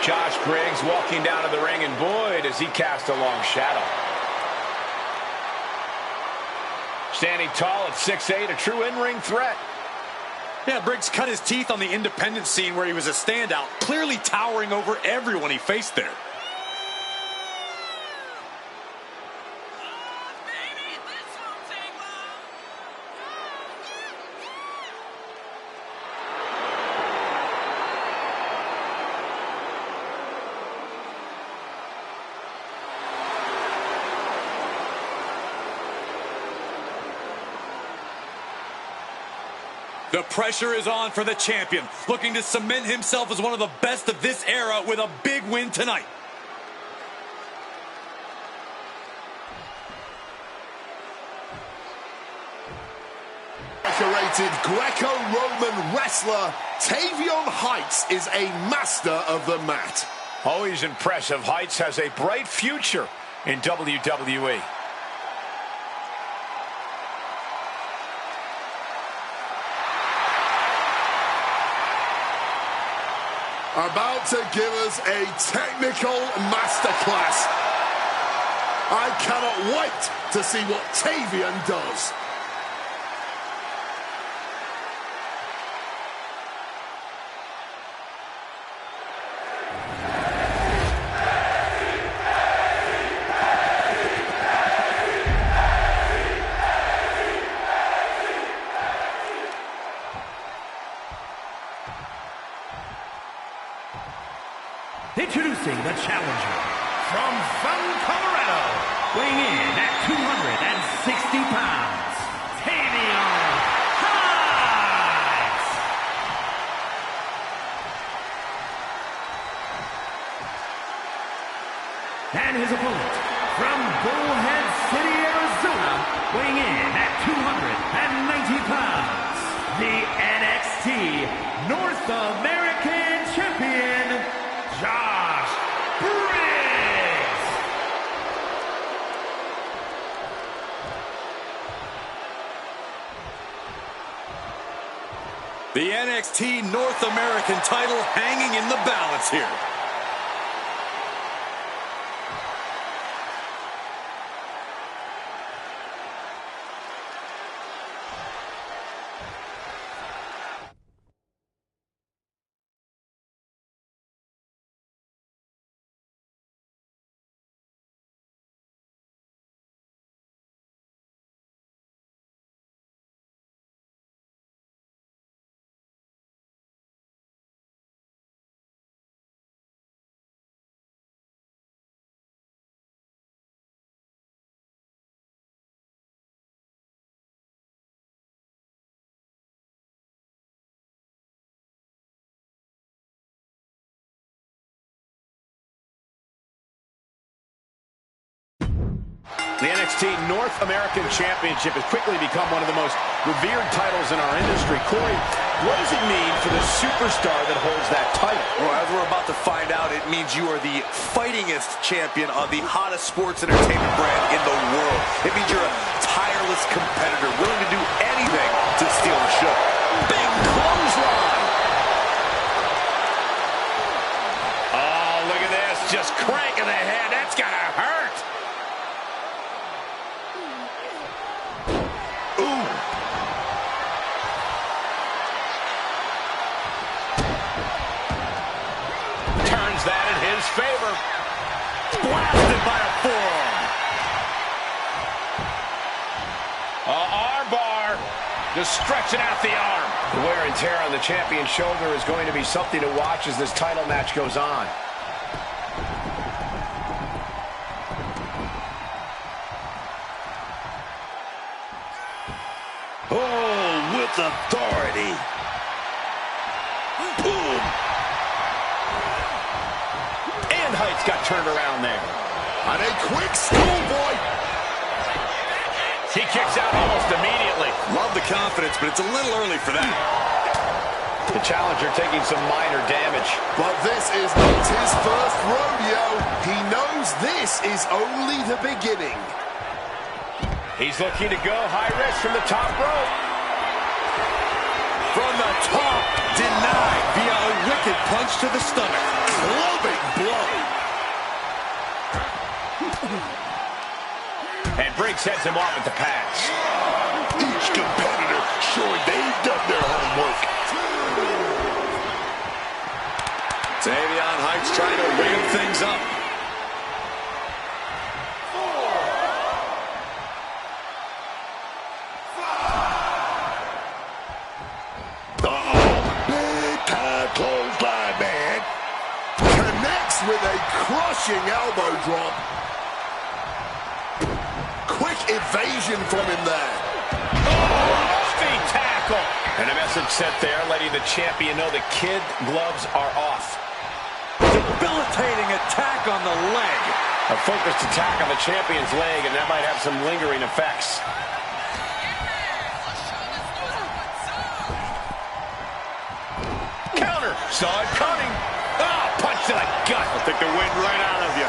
Josh Briggs walking down to the ring, and boy, does he cast a long shadow. Standing tall at 6'8", a true in-ring threat. Yeah, Briggs cut his teeth on the independent scene where he was a standout, clearly towering over everyone he faced there. The pressure is on for the champion, looking to cement himself as one of the best of this era with a big win tonight. Decorated Greco-Roman wrestler Tavion Heights is a master of the mat. Always impressive. Heights has a bright future in WWE. About to give us a technical masterclass. I cannot wait to see what Tavion does. Introducing the challenger from Colorado, weighing in at 260 pounds, Tavion Heights. And his opponent from Bullhead City, Arizona, weighing in at 290 pounds, the NXT North American Champion, Josh Briggs. The NXT North American title hanging in the balance here. The NXT North American Championship has quickly become one of the most revered titles in our industry. Corey, what does it mean for the superstar that holds that title? Well, as we're about to find out, it means you are the fightingest champion on the hottest sports entertainment brand in the world. It means you're a tireless competitor, willing to do anything to steal the show. Big clothesline! Oh, look at this, just cranking the head. That's gotta hurt. That in his favor. Blasted by a forearm. Arm bar. Just stretching out the arm. The wear and tear on the champion's shoulder is going to be something to watch as this title match goes on. Oh, with authority. Boom. Heights got turned around there. And a quick schoolboy. He kicks out almost immediately. Love the confidence, but it's a little early for that. The challenger taking some minor damage. But this is not his first rodeo. He knows this is only the beginning. He's looking to go high risk from the top rope. From the top Denied via a wicked punch to the stomach. Clubbing blow. And Briggs heads him off with the pads. Each competitor showing they've done their homework. Tavion Heights trying to ramp things up. Big time clothesline, man. Connects with a crushing elbow drop. Quick evasion from him there. Feet tackle. And a message sent there letting the champion know the kid gloves are off. Debilitating attack on the leg. A focused attack on the champion's leg, and that might have some lingering effects. Counter. Saw it coming. Oh, punch to the gut. I'll take the wind right out of you.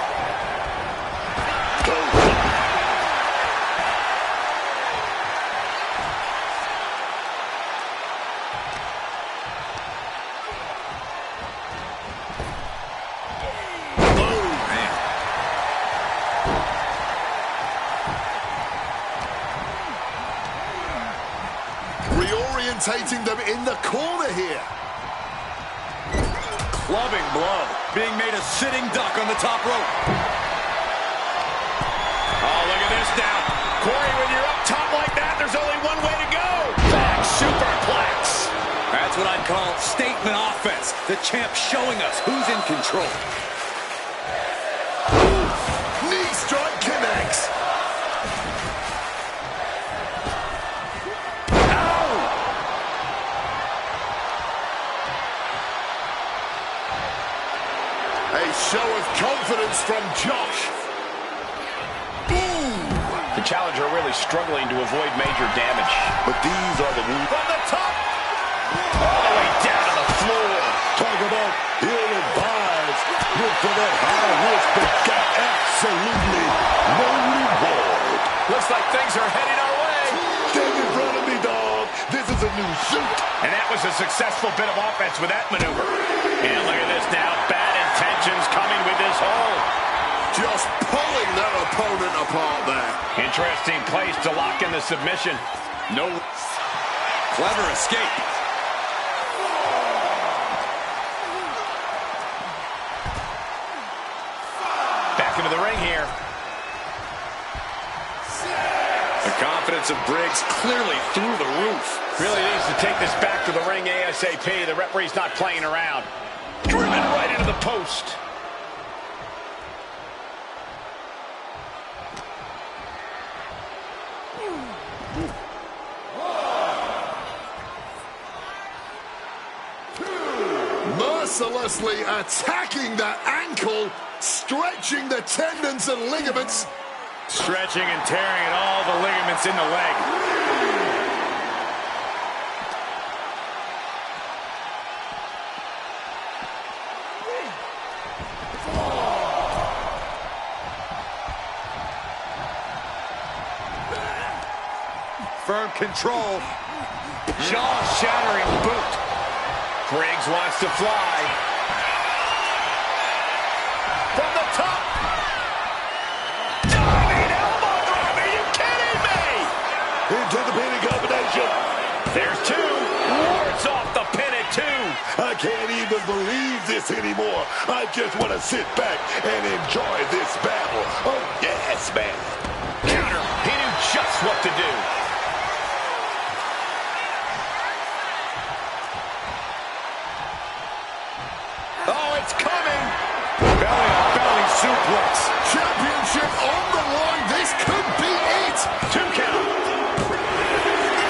Reorientating them in the corner here. Clubbing blow. Being made a sitting duck on the top rope. Oh, look at this now. Corey, when you're up top like that, there's only one way to go. Back superplex. That's what I'd call statement offense. The champ showing us who's in control. Knee strike connects. A show of confidence from Josh. The challenger really struggling to avoid major damage. But these are the moves. From the top. All the way down to the floor. Talk about ill-advised. Look for that high risk, but got absolutely no reward. Looks like things are heading our way. Stand in front of me, dog. This is a new suit. And that was a successful bit of offense with that maneuver. And look at this now. Bad intentions coming with this hold. Just pulling their opponent apart there. Interesting place to lock in the submission. No. Clever escape. Back into the ring here. The confidence of Briggs clearly through the roof. Really needs to take this back to the ring ASAP. The referee's not playing around. Driven right into the post. Mercilessly attacking that ankle, stretching the tendons and ligaments. Stretching and tearing at all the ligaments in the leg. Firm control. Jaw-shattering boot. Briggs wants to fly. From the top. Diving elbow drop. Are you kidding me? Into the pinning combination. There's two. Wards off the pin at two. I can't even believe this anymore. I just want to sit back and enjoy this battle. Oh, yes, man. Counter. He knew just what to do. Oh, it's coming. Belly suplex. Championship on the line. This could be it. 2 count.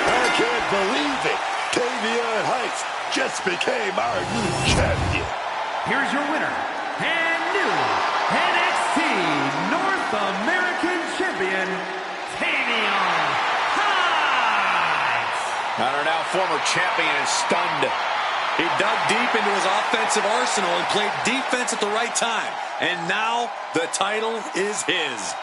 I can't believe it. Tavion Heights just became our new champion. Here's your winner, and new NXT North American Champion, Tavion Heights. Our now former champion is stunned. He dug deep into his offensive arsenal and played defense at the right time. And now the title is his.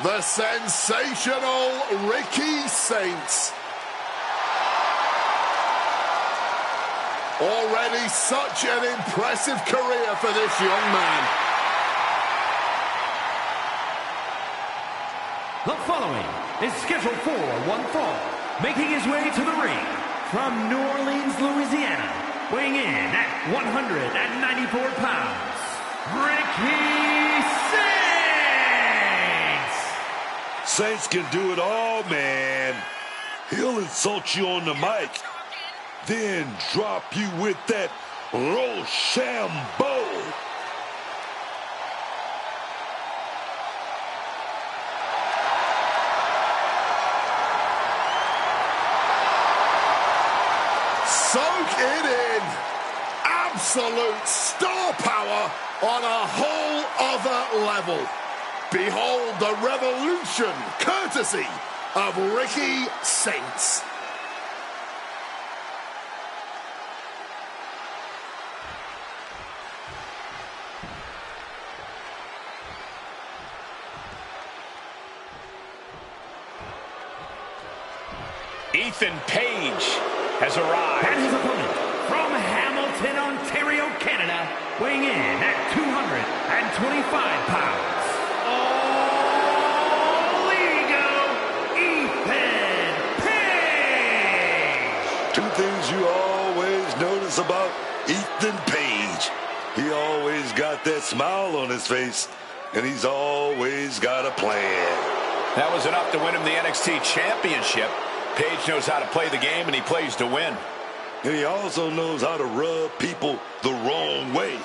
the sensational Ricky Saints. Already such an impressive career for this young man. The following is scheduled for one fall, making his way to the ring from New Orleans, Louisiana, weighing in at 194 pounds, Ricky Saints! Saints can do it all, man. He'll insult you on the mic, then drop you with that Rochambeau. Soak it in. Absolute star power on a whole other level. Behold the revolution courtesy of Ricky Saints. Ethan Page has arrived. And his opponent from Hamilton, Ontario, Canada, weighing in at 225 pounds. All ego, Ethan Page! Two things you always notice about Ethan Page. He always got that smile on his face, and he's always got a plan. That was enough to win him the NXT Championship. Page knows how to play the game, and he plays to win. And he also knows how to rub people the wrong way.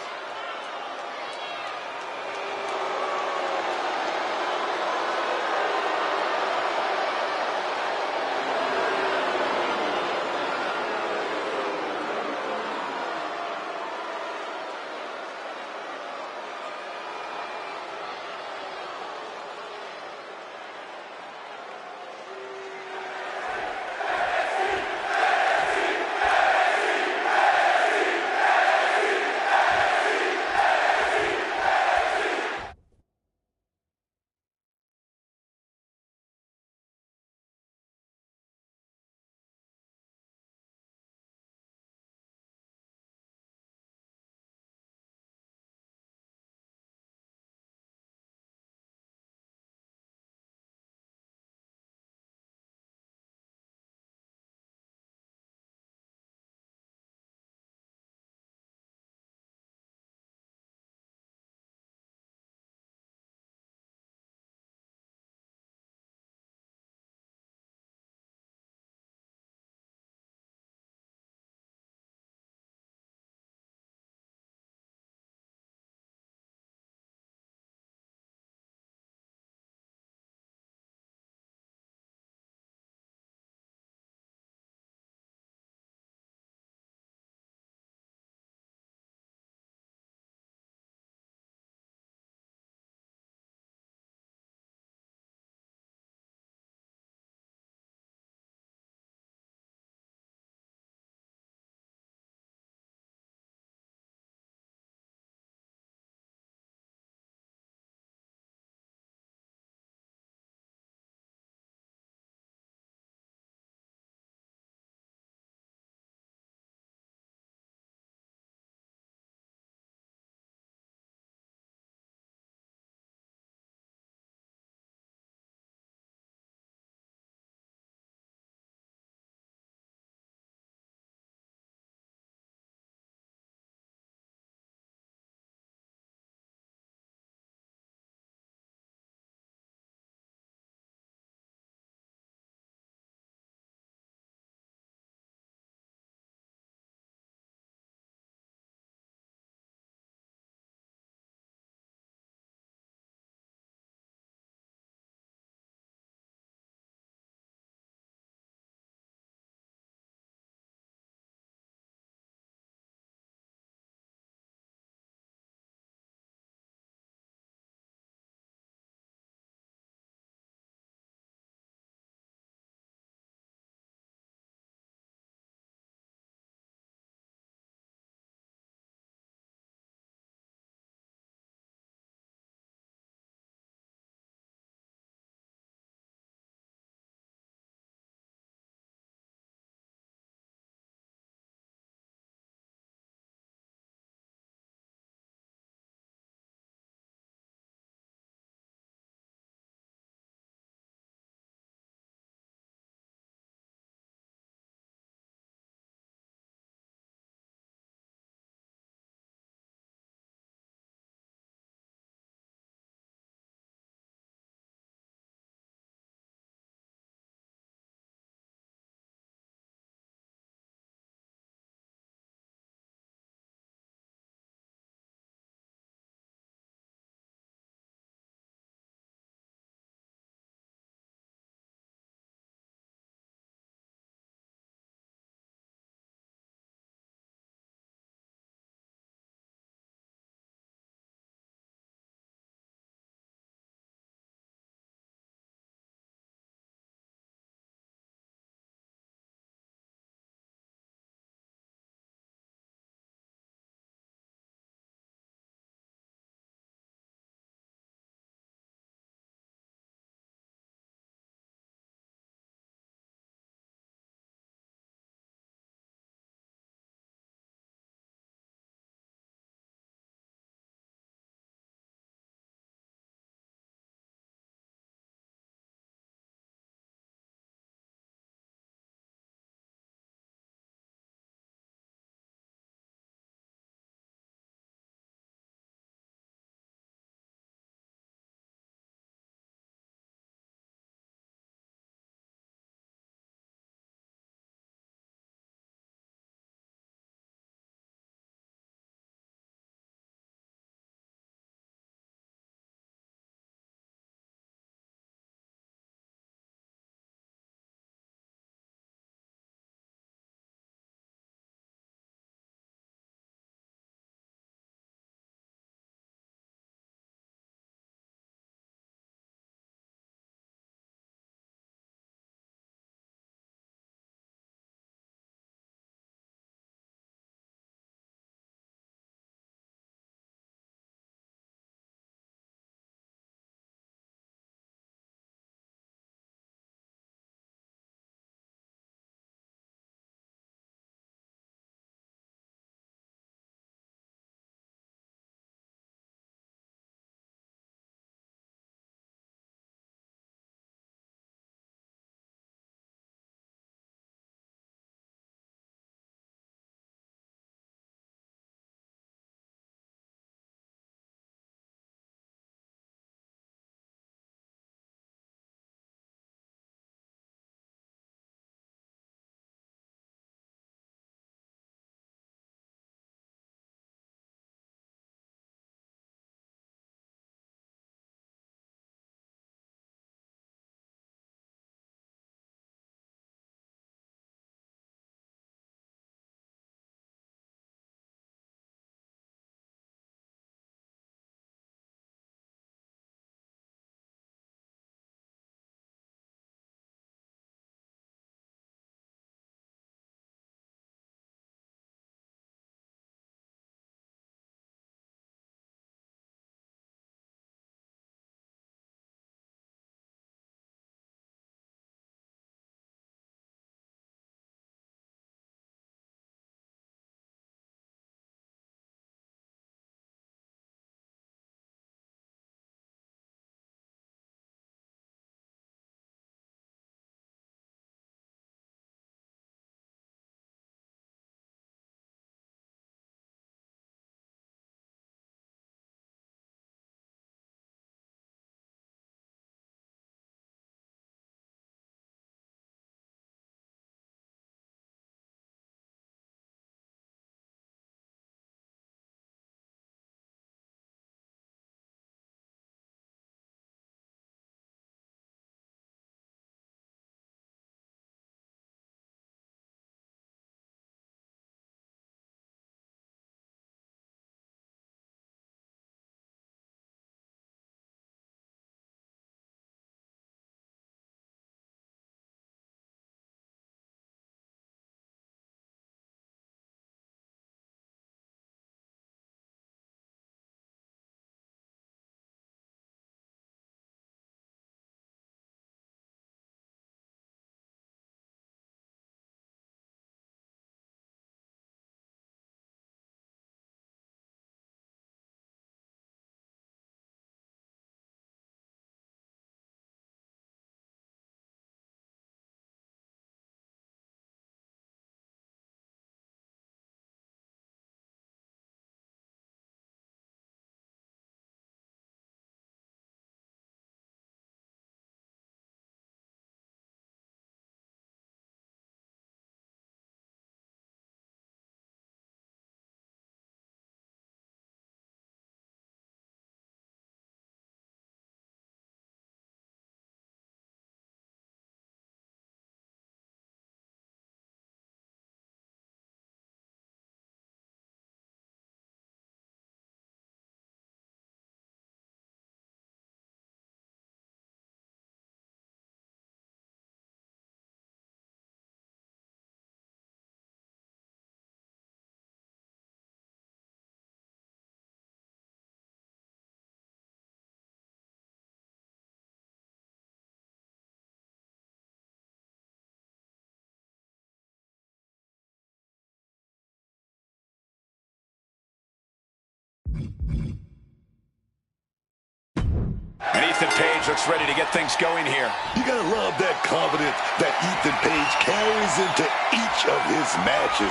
And Ethan Page looks ready to get things going here. You gotta love that confidence that Ethan Page carries into each of his matches.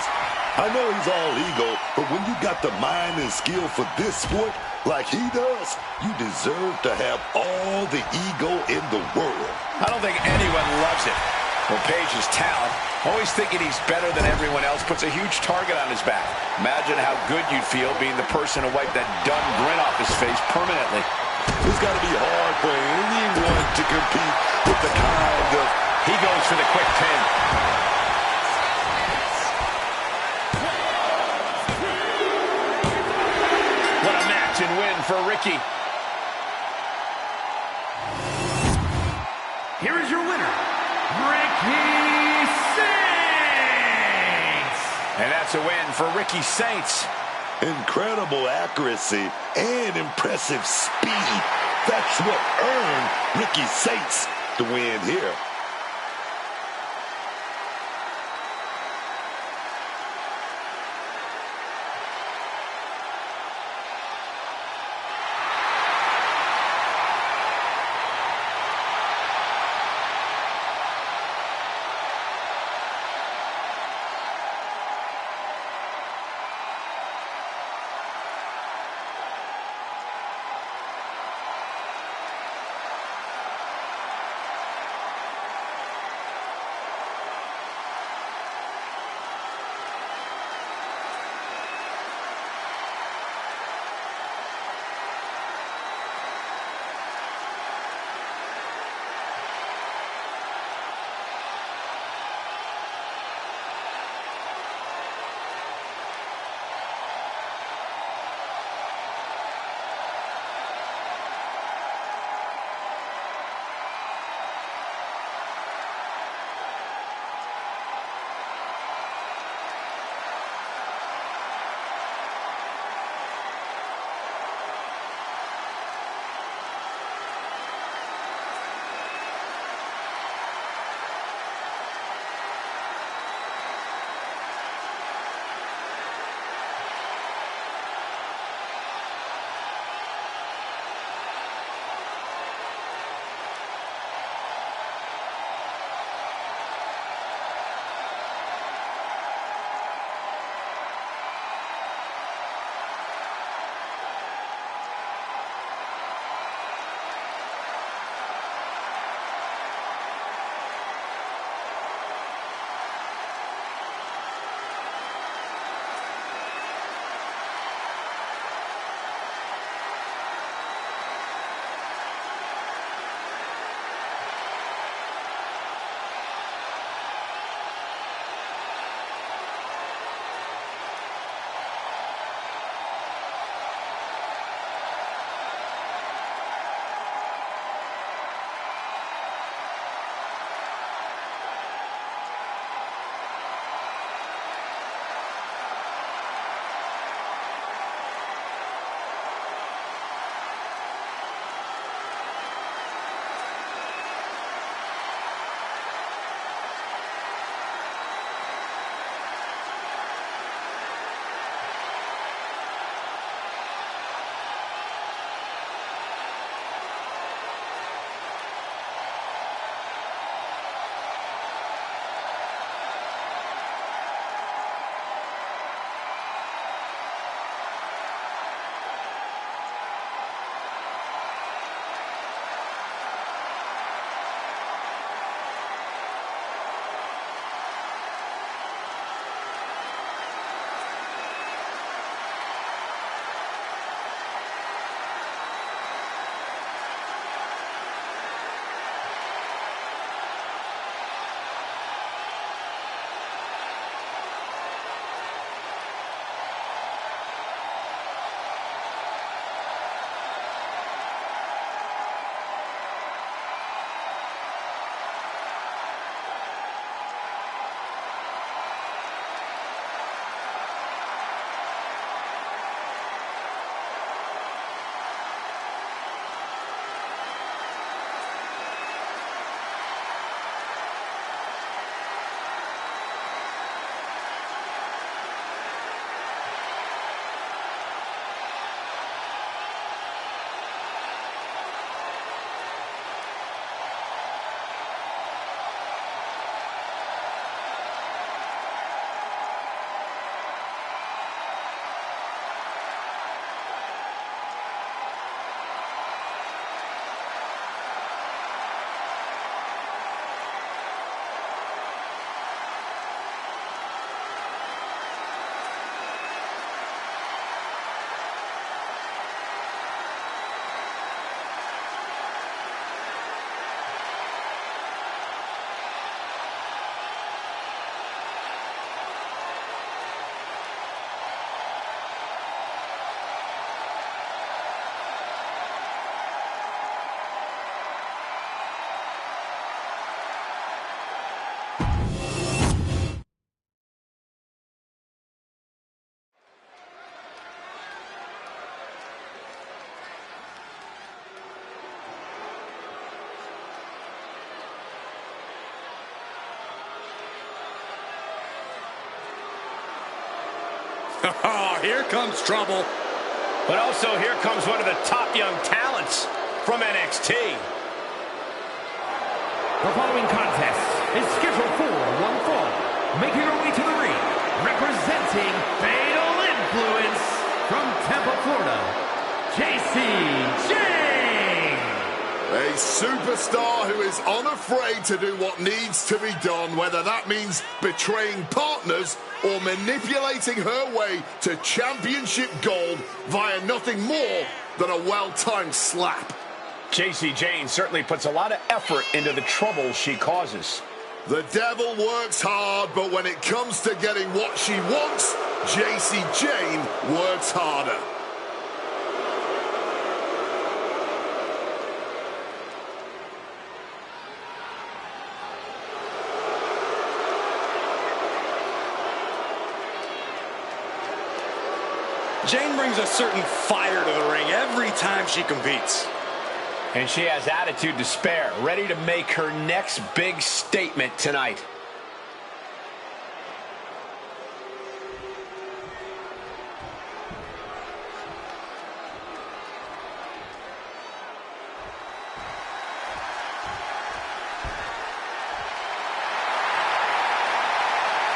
I know he's all ego, but when you got the mind and skill for this sport like he does, you deserve to have all the ego in the world. I don't think anyone loves it. Well, Page's talent, always thinking he's better than everyone else, puts a huge target on his back. Imagine how good you'd feel being the person to wipe that dumb grin off his face permanently. It's got to be hard for anyone to compete with the kind of... He goes for the quick pin. What a match and win for Ricky. Here is your winner, Ricky Saints! And that's a win for Ricky Saints. Incredible accuracy and impressive speed. That's what earned Ricky Saints the win here. Oh, here comes trouble. But also here comes one of the top young talents from NXT. The following contest is scheduled for one fall. Making her way to the ring, representing Fatal Influence from Tampa, Florida, JC Jane. A superstar who is unafraid to do what needs to be done, whether that means betraying partners or manipulating her way to championship gold via nothing more than a well-timed slap. JC Jane certainly puts a lot of effort into the trouble she causes. The devil works hard, but when it comes to getting what she wants, JC Jane works harder. Jane brings a certain fire to the ring every time she competes. And she has attitude to spare, ready to make her next big statement tonight.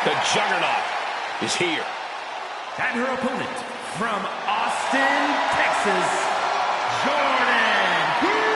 The Juggernaut is here. And her opponent from Austin, Texas, Jordan Grace.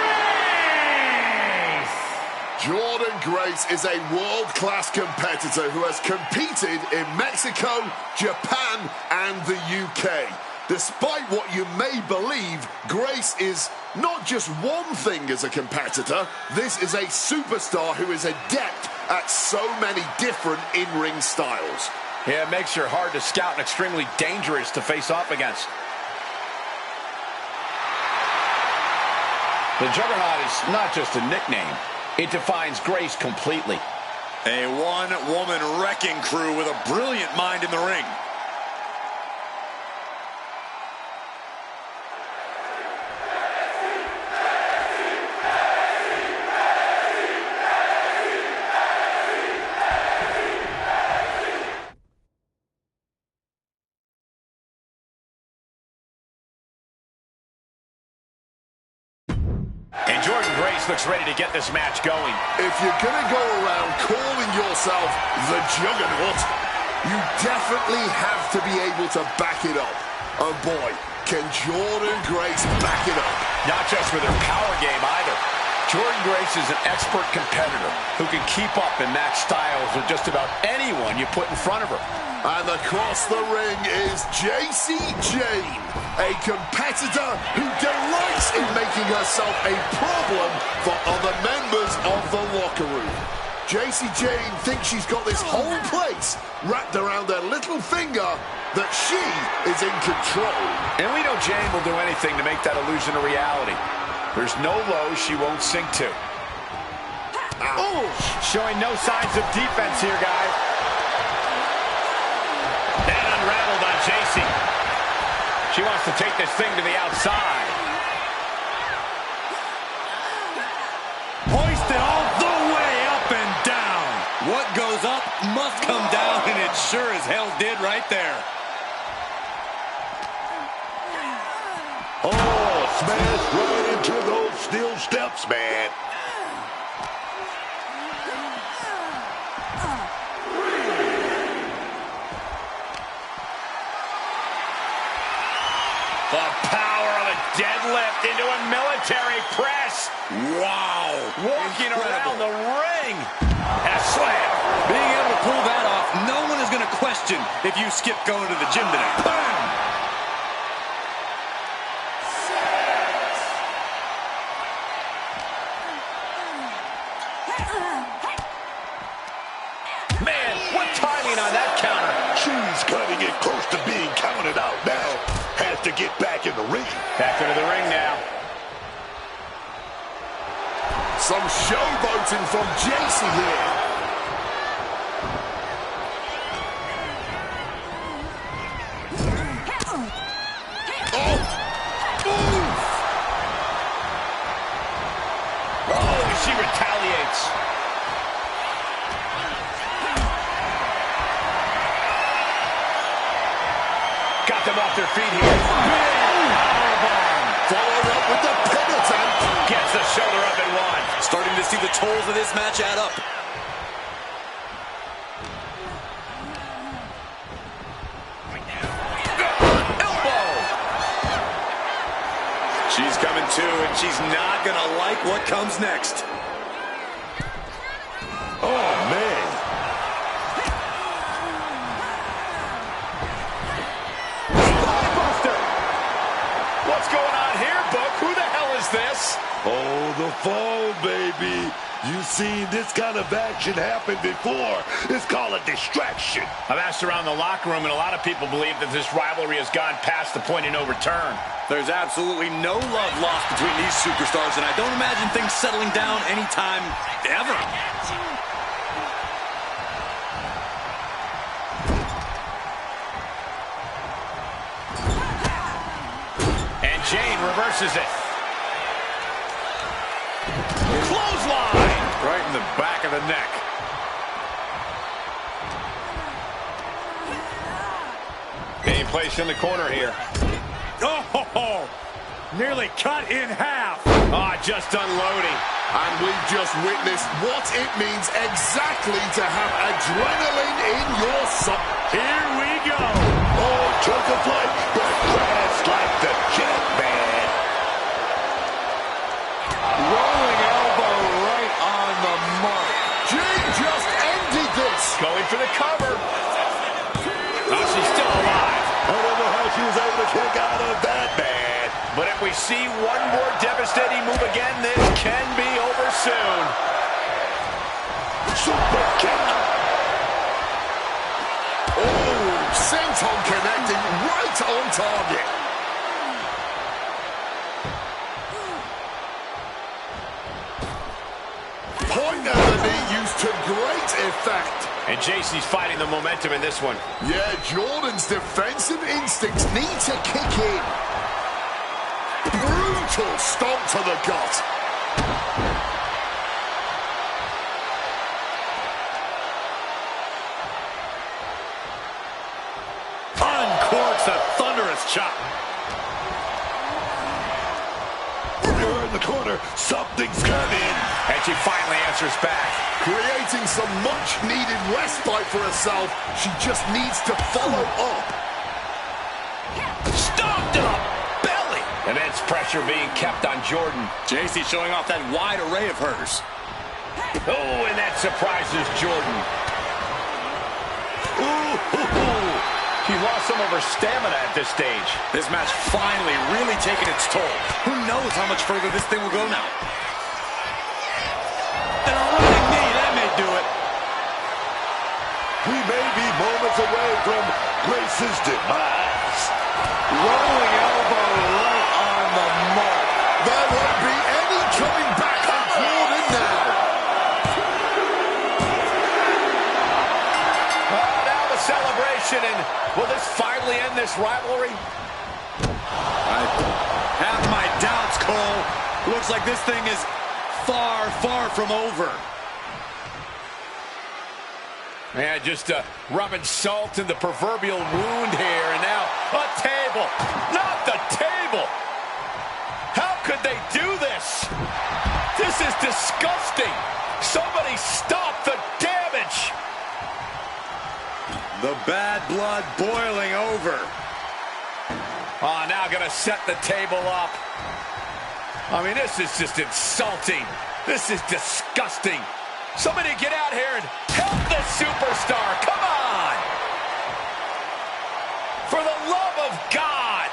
Jordan Grace is a world-class competitor who has competed in Mexico, Japan, and the UK. Despite what you may believe, Grace is not just one thing as a competitor. This is a superstar who is adept at so many different in-ring styles. Yeah, it makes her hard to scout and extremely dangerous to face off against. The Juggernaut is not just a nickname. It defines Grace completely. A one-woman wrecking crew with a brilliant mind in the ring. And Jordan Grace looks ready to get this match going. If you're gonna go around calling yourself the Juggernaut, you definitely have to be able to back it up. Oh boy, can Jordan Grace back it up. Not just with her power game either. Jordan Grace is an expert competitor who can keep up and match styles with just about anyone you put in front of her. And across the ring is JC Jane, a competitor who delights in making herself a problem for other members of the locker room. JC Jane thinks she's got this whole place wrapped around her little finger, that she is in control. And we know Jane will do anything to make that illusion a reality. There's no low she won't sink to. Oh, showing no signs of defense here, guys. And unraveled on JC. She wants to take this thing to the outside. Hoisted all the way up and down. What goes up must come down, and it sure as hell did right there. Oh, smashed right into those steel steps, man. The power of a deadlift into a military press. Wow. Walking around the ring. And a slam. Being able to pull that off, no one is going to question if you skip going to the gym today. Bam! Man, what timing on that counter. She's cutting it close to being counted out now. Has to get back in the ring. Back into the ring now. Some showboating from JC here. Oh! Oof! Oh, she retaliates. them off their feet here. Powerbomb. Followed up with the pin attempt. Gets the shoulder up and one. Starting to see the tolls of this match add up. She's coming to, and she's not going to like what comes next. Oh, man. Buster. What's going on here, Book? Who the hell is this? Oh, the fall, baby. You've seen this kind of action happen before. It's called a distraction. I've asked around the locker room, and a lot of people believe that this rivalry has gone past the point of no return. There's absolutely no love lost between these superstars, and I don't imagine things settling down anytime ever. And Jane reverses it. Clothesline! Right in the back of the neck. Being placed in the corner here. Oh, nearly cut in half. Just unloading. And we've just witnessed what it means exactly to have adrenaline in your soul. Here we go. Oh, took a flight, but crashed like the jet, man. Rolling elbow right on the mark. Jane just ended this. Going for the cover. Oh, she's still alive. I don't know how she was able to kick out of that, man. But if we see one more devastating move again, this can be over soon. Super kick. Oh, senton connecting right on target. Point of the knee used to great effect. And JC's fighting the momentum in this one. Yeah, Jordan's defensive instincts need to kick in. Brutal stomp to the gut. Uncorks a thunderous chop. You're in the corner. Something's coming. And she finally answers back. Creating some much-needed respite for herself. She just needs to follow up. Stomped up. Belly. Immense pressure being kept on Jordan. JC showing off that wide array of hers. Oh, and that surprises Jordan. Ooh. She lost some of her stamina at this stage. This match finally really taking its toll. Who knows how much further this thing will go now? And a running knee, that may do it. We may be moments away from Grace's demise. Rolling elbow right on the mark. There won't be any coming back on Jordan now. Now the celebration, and will this finally end this rivalry? I have my doubts, Cole. Looks like this thing is far, far from over. Yeah, just rubbing salt in the proverbial wound here, and now a table. Not the table. How could they do this? This is disgusting. Somebody stop the damage. The bad blood boiling over. Oh, now gonna set the table up. I mean, this is just insulting. This is disgusting. Somebody get out here and help this superstar. Come on. For the love of God.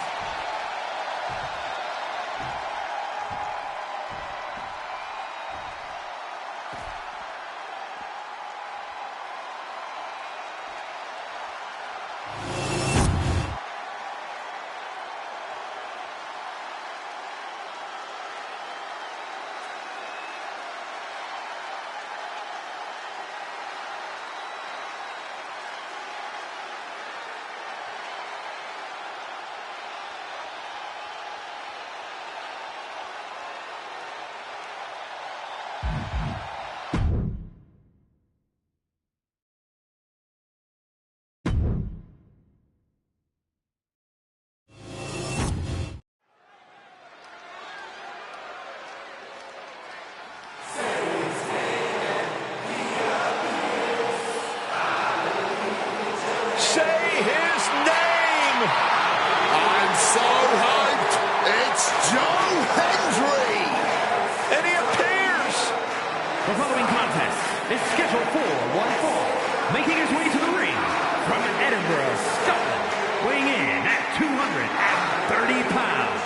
is scheduled for one fall. Making his way to the ring from Edinburgh, Scotland, weighing in at 230 pounds,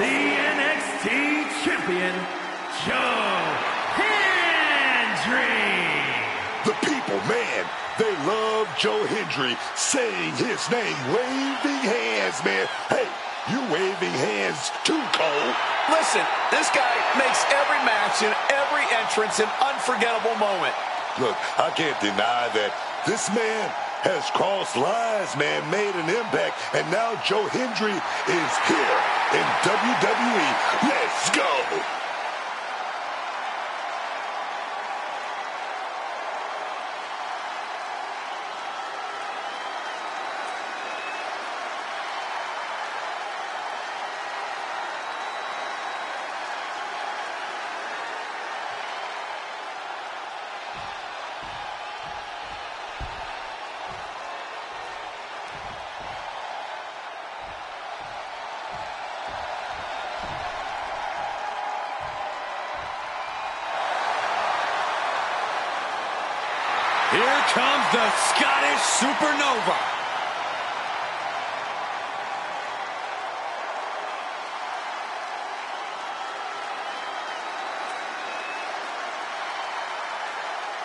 the NXT champion, Joe Hendry. The people, man, they love Joe Hendry saying his name, waving hands, man. Hey, you waving hands too, Cole. Listen, this guy makes every match and every entrance an unforgettable moment. Look, I can't deny that this man has crossed lines, man, made an impact, and now Joe Hendry is here in WWE. Let's go. Here comes the Scottish Supernova.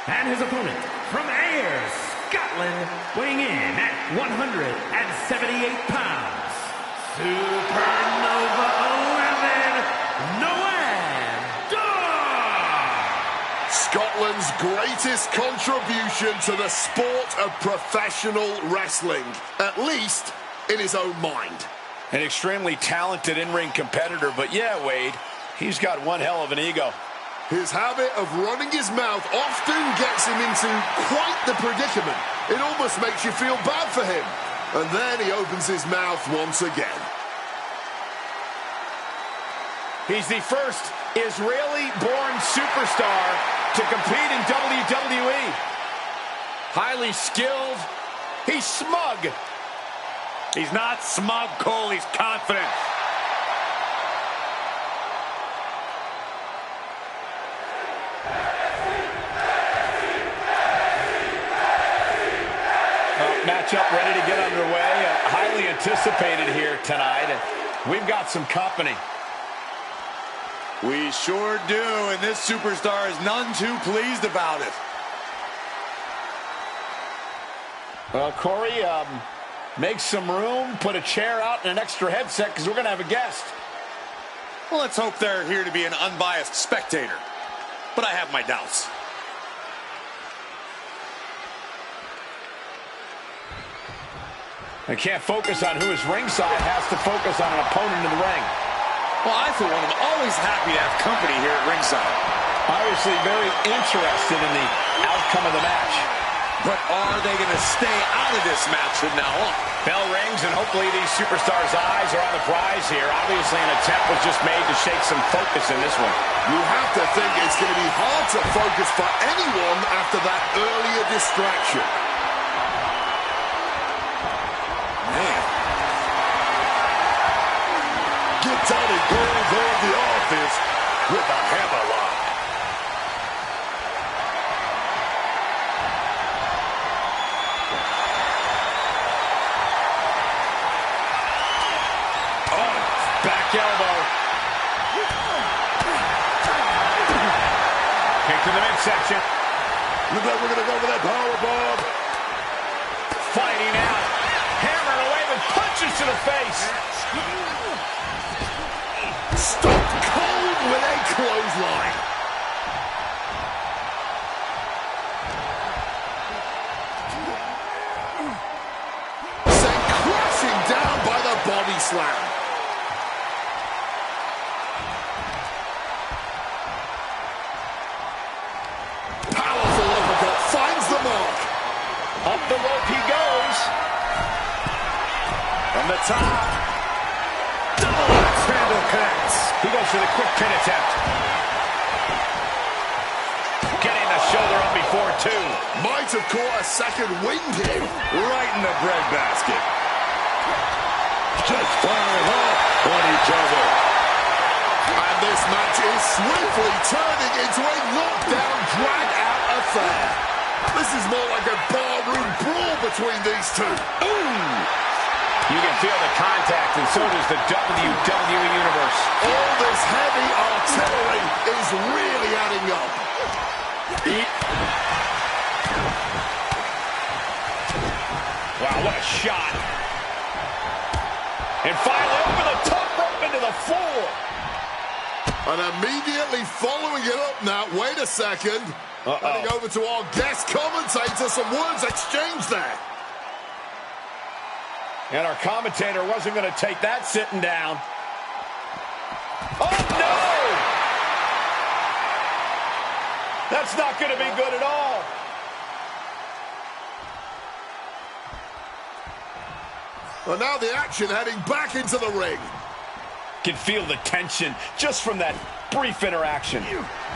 And his opponent from Ayr, Scotland, weighing in at 178 pounds, Supernova 11, Noam Dar. Scotland's greatest contribution to the sport of professional wrestling, at least in his own mind. An extremely talented in-ring competitor, but yeah, Wade, he's got one hell of an ego. His habit of running his mouth often gets him into quite the predicament. It almost makes you feel bad for him. And then he opens his mouth once again. He's the first Israeli-born superstar to compete in WWE. Highly skilled. He's smug. He's not smug, Cole. He's confident. Matchup ready to get underway. Highly anticipated here tonight. And we've got some company. We sure do, and this superstar is none too pleased about it. Well, Corey, make some room, put a chair out and an extra headset because we're going to have a guest. Well, let's hope they're here to be an unbiased spectator. But I have my doubts. They can't focus on who is ringside, has to focus on an opponent in the ring. Well, I, for one, am always happy to have company here at ringside. Obviously very interested in the outcome of the match. But are they going to stay out of this match from now on? Bell rings, and hopefully these superstars' eyes are on the prize here. Obviously an attempt was just made to shake some focus in this one. You have to think it's going to be hard to focus for anyone after that earlier distraction. Man. Gets out and goes on the offense with a hammerlock. Oh, back elbow. Kick to the midsection. Looks like we're going to go for that powerbomb. Fighting out. Hammered away with punches to the face. Stop cold with a clothesline. Sent crashing down by the body slam. Powerful uppercut finds the mark. Up the rope he goes. From the top. Double axe handle connects. He goes for the quick pin attempt. Getting the shoulder up before two. Might have caught a second wind here. Right in the breadbasket. Just firing off on each other. And this This match is swiftly turning into a knockdown, drag-out affair. This is more like a barroom brawl between these two. Ooh! You can feel the contact, and so does the WWE Universe. All this heavy artillery is really adding up. Wow, what a shot. And finally over the top rope into the floor. And immediately following it up now, wait a second. Heading over to our guest commentator, some words exchanged there. And our commentator wasn't going to take that sitting down. Oh, no! That's not going to be good at all. Well, now the action heading back into the ring. Can feel the tension just from that brief interaction.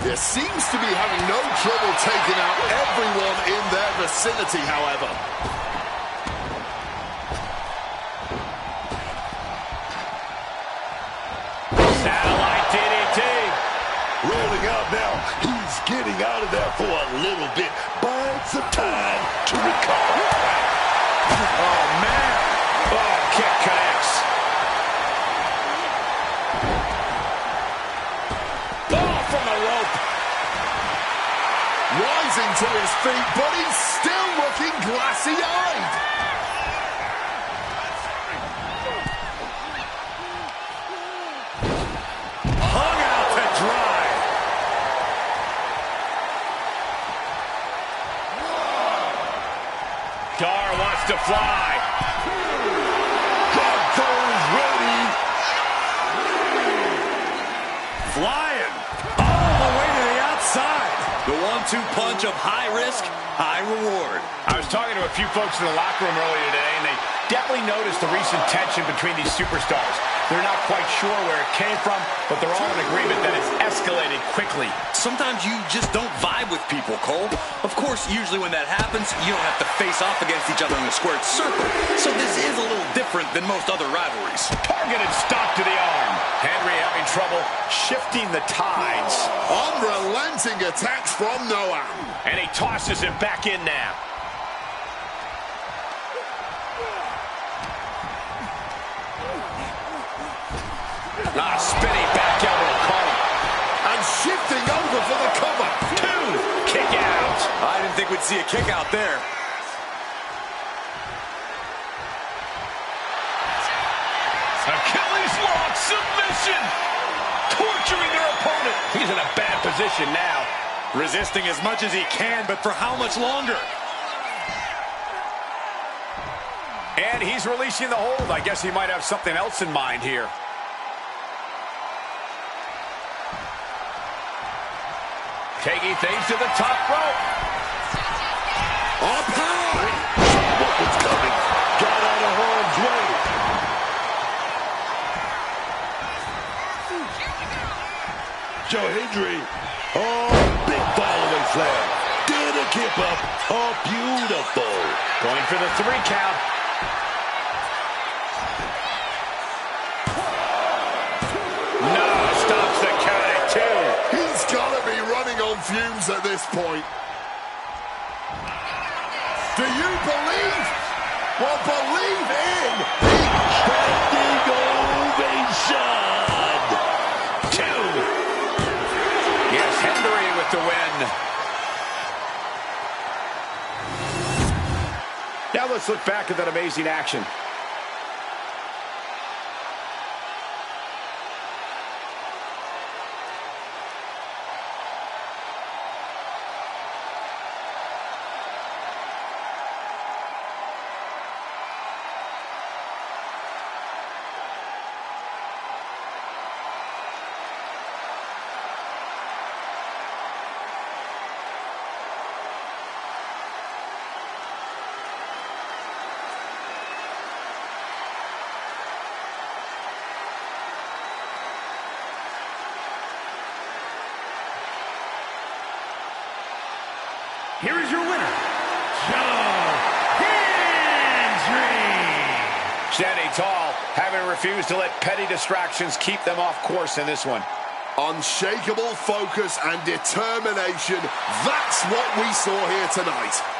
There seems to be having no trouble taking out everyone in their vicinity, however. Satellite DDT. Rolling out now. He's getting out of there for a little bit. Buying some time to recover. Oh, man. Oh, kick connects. Oh, from the rope. Rising to his feet, but he's still looking glassy-eyed. Hung out to dry. Dar wants to fly. Goes ready. Flying all the way to the outside. The 1-2 punch of high risk, high reward. I was talking to a few folks in the locker room earlier today, and they definitely noticed the recent tension between these superstars. They're not quite sure where it came from, but they're all in agreement that it's escalated quickly. Sometimes you just don't vibe with people, Cole. Of course, usually when that happens, you don't have to face off against each other in a squared circle. So this is a little different than most other rivalries. Targeted stop to the arm. Henry having trouble shifting the tides. Unrelenting attacks from Noam. And he tosses him back in now. Spinning back elbow caught him. And shifting over for the cover. 2, kick out. I didn't think we'd see a kick out there. Achilles lock submission. Torturing their opponent. He's in a bad position now. Resisting as much as he can, but for how much longer? And he's releasing the hold. I guess he might have something else in mind here. Taking things to the top rope. Up high. What was coming? Got out of harm's way. Joe Hendry. Oh, big following slam. Did a keep up. Oh, beautiful. Going for the 3 count. No, stops the count at 2. He's got to be running on fumes at this point. Do you believe? Well, believe in the Standing ovation. 2. Yes, Henry with the win. Now let's look back at that amazing action. Here is your winner, Joe Hendry. Standing tall, having refused to let petty distractions keep them off course in this one. Unshakable focus and determination. That's what we saw here tonight.